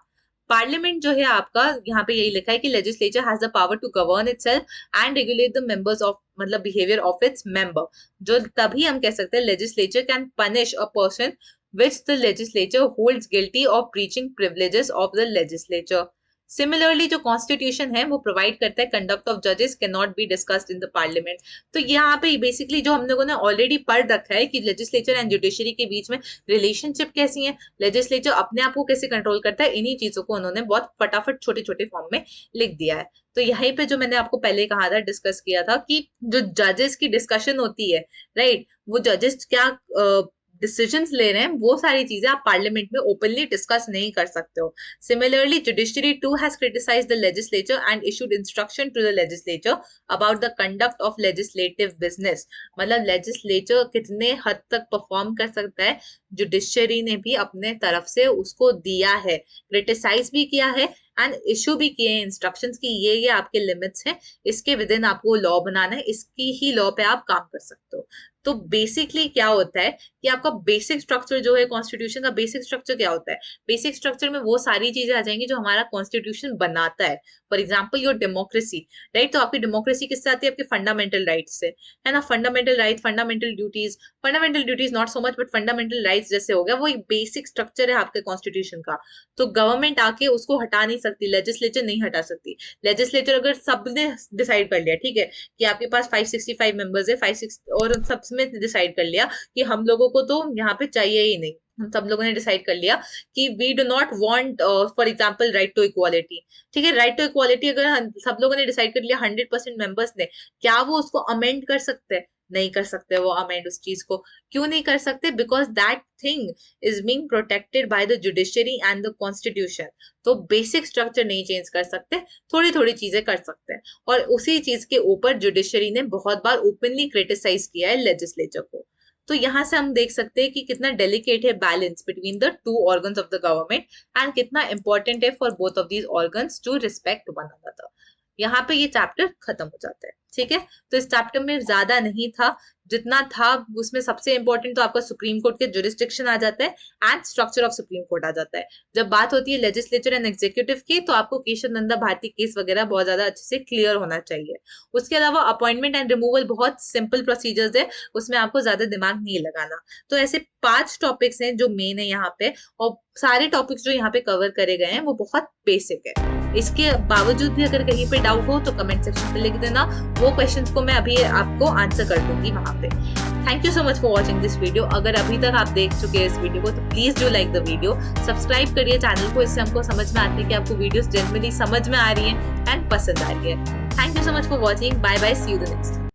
पार्लियामेंट जो है आपका यहाँ पे यही लिखा है कि legislature has the power to govern itself and regulate the members of मतलब बिहेवियर ऑफ इट्स मेंबर। जो तभी हम कह सकते हैं legislature can punish a person which the legislature holds guilty of breaching privileges of the legislature। Similarly जो constitution है वो प्रोवाइड करता है कंडक्ट ऑफ जजेस can not be discussed in the parliament. तो यहाँ पे बेसिकली जो हम लोगों ने ऑलरेडी पढ़ रखा है कि लेजिस्लेचर एंड जुडिशरी के बीच में रिलेशनशिप कैसी है, लेजिस्लेचर अपने आप को कैसे कंट्रोल करता है, इन्हीं चीजों को उन्होंने बहुत फटाफट छोटे छोटे फॉर्म में लिख दिया है। तो यहीं पे जो मैंने आपको पहले कहा था, डिस्कस किया था कि जो जजेस की डिस्कशन होती है, राइट, वो जजेस क्या डिसीजंस ले रहे हैं वो सारी चीजें आप पार्लियामेंट में ओपनली डिस्कस नहीं कर सकते हो। Similarly judiciary too has criticised the legislature and issued instruction to the legislature about the conduct of legislative business. मतलब लेजिस्लेचर कितने हद तक परफॉर्म कर सकता है, जुडिशरी ने भी अपने तरफ से उसको दिया है, क्रिटिसाइज भी किया है एंड इशू भी किए हैं इंस्ट्रक्शंस की ये आपके लिमिट्स हैं, इसके विद इन आपको लॉ बनाना है, इसकी ही लॉ पे आप काम कर सकते हो। तो बेसिकली क्या होता है कि आपका बेसिक स्ट्रक्चर जो है कॉन्स्टिट्यूशन का बेसिक स्ट्रक्चर क्या होता है, बेसिक स्ट्रक्चर में वो सारी चीजें आ जाएंगी जो हमारा कॉन्स्टिट्यूशन बनाता है। For example your democracy, right? तो आपकी डेमोक्रेसी किससे आती है? आपके फंडामेंटल राइट्स से, है ना? Fundamental right, fundamental duties not so much but fundamental rights जैसे हो गया, वो एक बेसिक स्ट्रक्चर है आपके कॉन्स्टिट्यूशन का। तो गवर्नमेंट आके उसको हटा नहीं सकती, लेजिस्लेचर नहीं हटा सकती। लेजिस्लेचर अगर सबने डिसाइड कर लिया, ठीक है, कि आपके पास 565 मेंबर्स है, 56 और सब में डिसाइड कर लिया कि हम लोगों को तो यहाँ पे चाहिए ही नहीं, हम सब लोगों ने डिसाइड कर लिया कि we do not want for example right to equality, ठीक है, राइट टू इक्वालिटी अगर सब लोगों ने डिसाइड कर लिया 100% मेंबर्स ने, क्या वो उसको अमेंड कर सकते हैं? नहीं कर सकते वो अमेंड उस चीज को। क्यों नहीं कर सकते? Because that thing is being protected by the judiciary and the constitution. तो बेसिक स्ट्रक्चर नहीं चेंज कर सकते, थोड़ी थोड़ी चीजें कर सकते हैं। और उसी चीज के ऊपर जुडिशरी ने बहुत बार ओपनली क्रिटिसाइज किया है लेजिस्लेचर को। तो यहाँ से हम देख सकते हैं कि कितना डेलिकेट है balance between the two organs of the government and कितना इंपॉर्टेंट है for both of these organs to respect one another. यहाँ पे ये चैप्टर खत्म हो जाता है, ठीक है। तो इस चैप्टर में ज्यादा नहीं था, जितना था उसमें सबसे इंपॉर्टेंट तो आपका सुप्रीम कोर्ट के जुरिस्डिक्शन आ जाता है and structure of supreme court आ जाता है। जब बात होती है लेजिस्लेचर एंड एग्जीक्यूटिव की, तो आपको केशव नंदा भारती केस वगैरह बहुत ज्यादा अच्छे से क्लियर होना चाहिए। उसके अलावा अपॉइंटमेंट एंड रिमूवल बहुत सिंपल प्रोसीजर्स है, उसमें आपको ज्यादा दिमाग नहीं लगाना। तो ऐसे 5 टॉपिक्स हैं जो मेन है यहाँ पे, और सारे टॉपिक्स जो यहाँ पे कवर करे गए हैं वो बहुत बेसिक है। इसके बावजूद भी अगर कहीं पे डाउट हो तो कमेंट सेक्शन पे लिख देना, वो क्वेश्चंस को मैं अभी आपको आंसर कर दूंगी वहां पे। Thank you so much for watching this video. अगर अभी तक आप देख चुके हैं इस वीडियो को तो please do like the video, subscribe करिए चैनल को, इससे हमको समझ में आता है कि आपको वीडियोस जनरली समझ में आ रही है एंड पसंद आ रही है। Thank you so much for watching, bye bye, see you the next.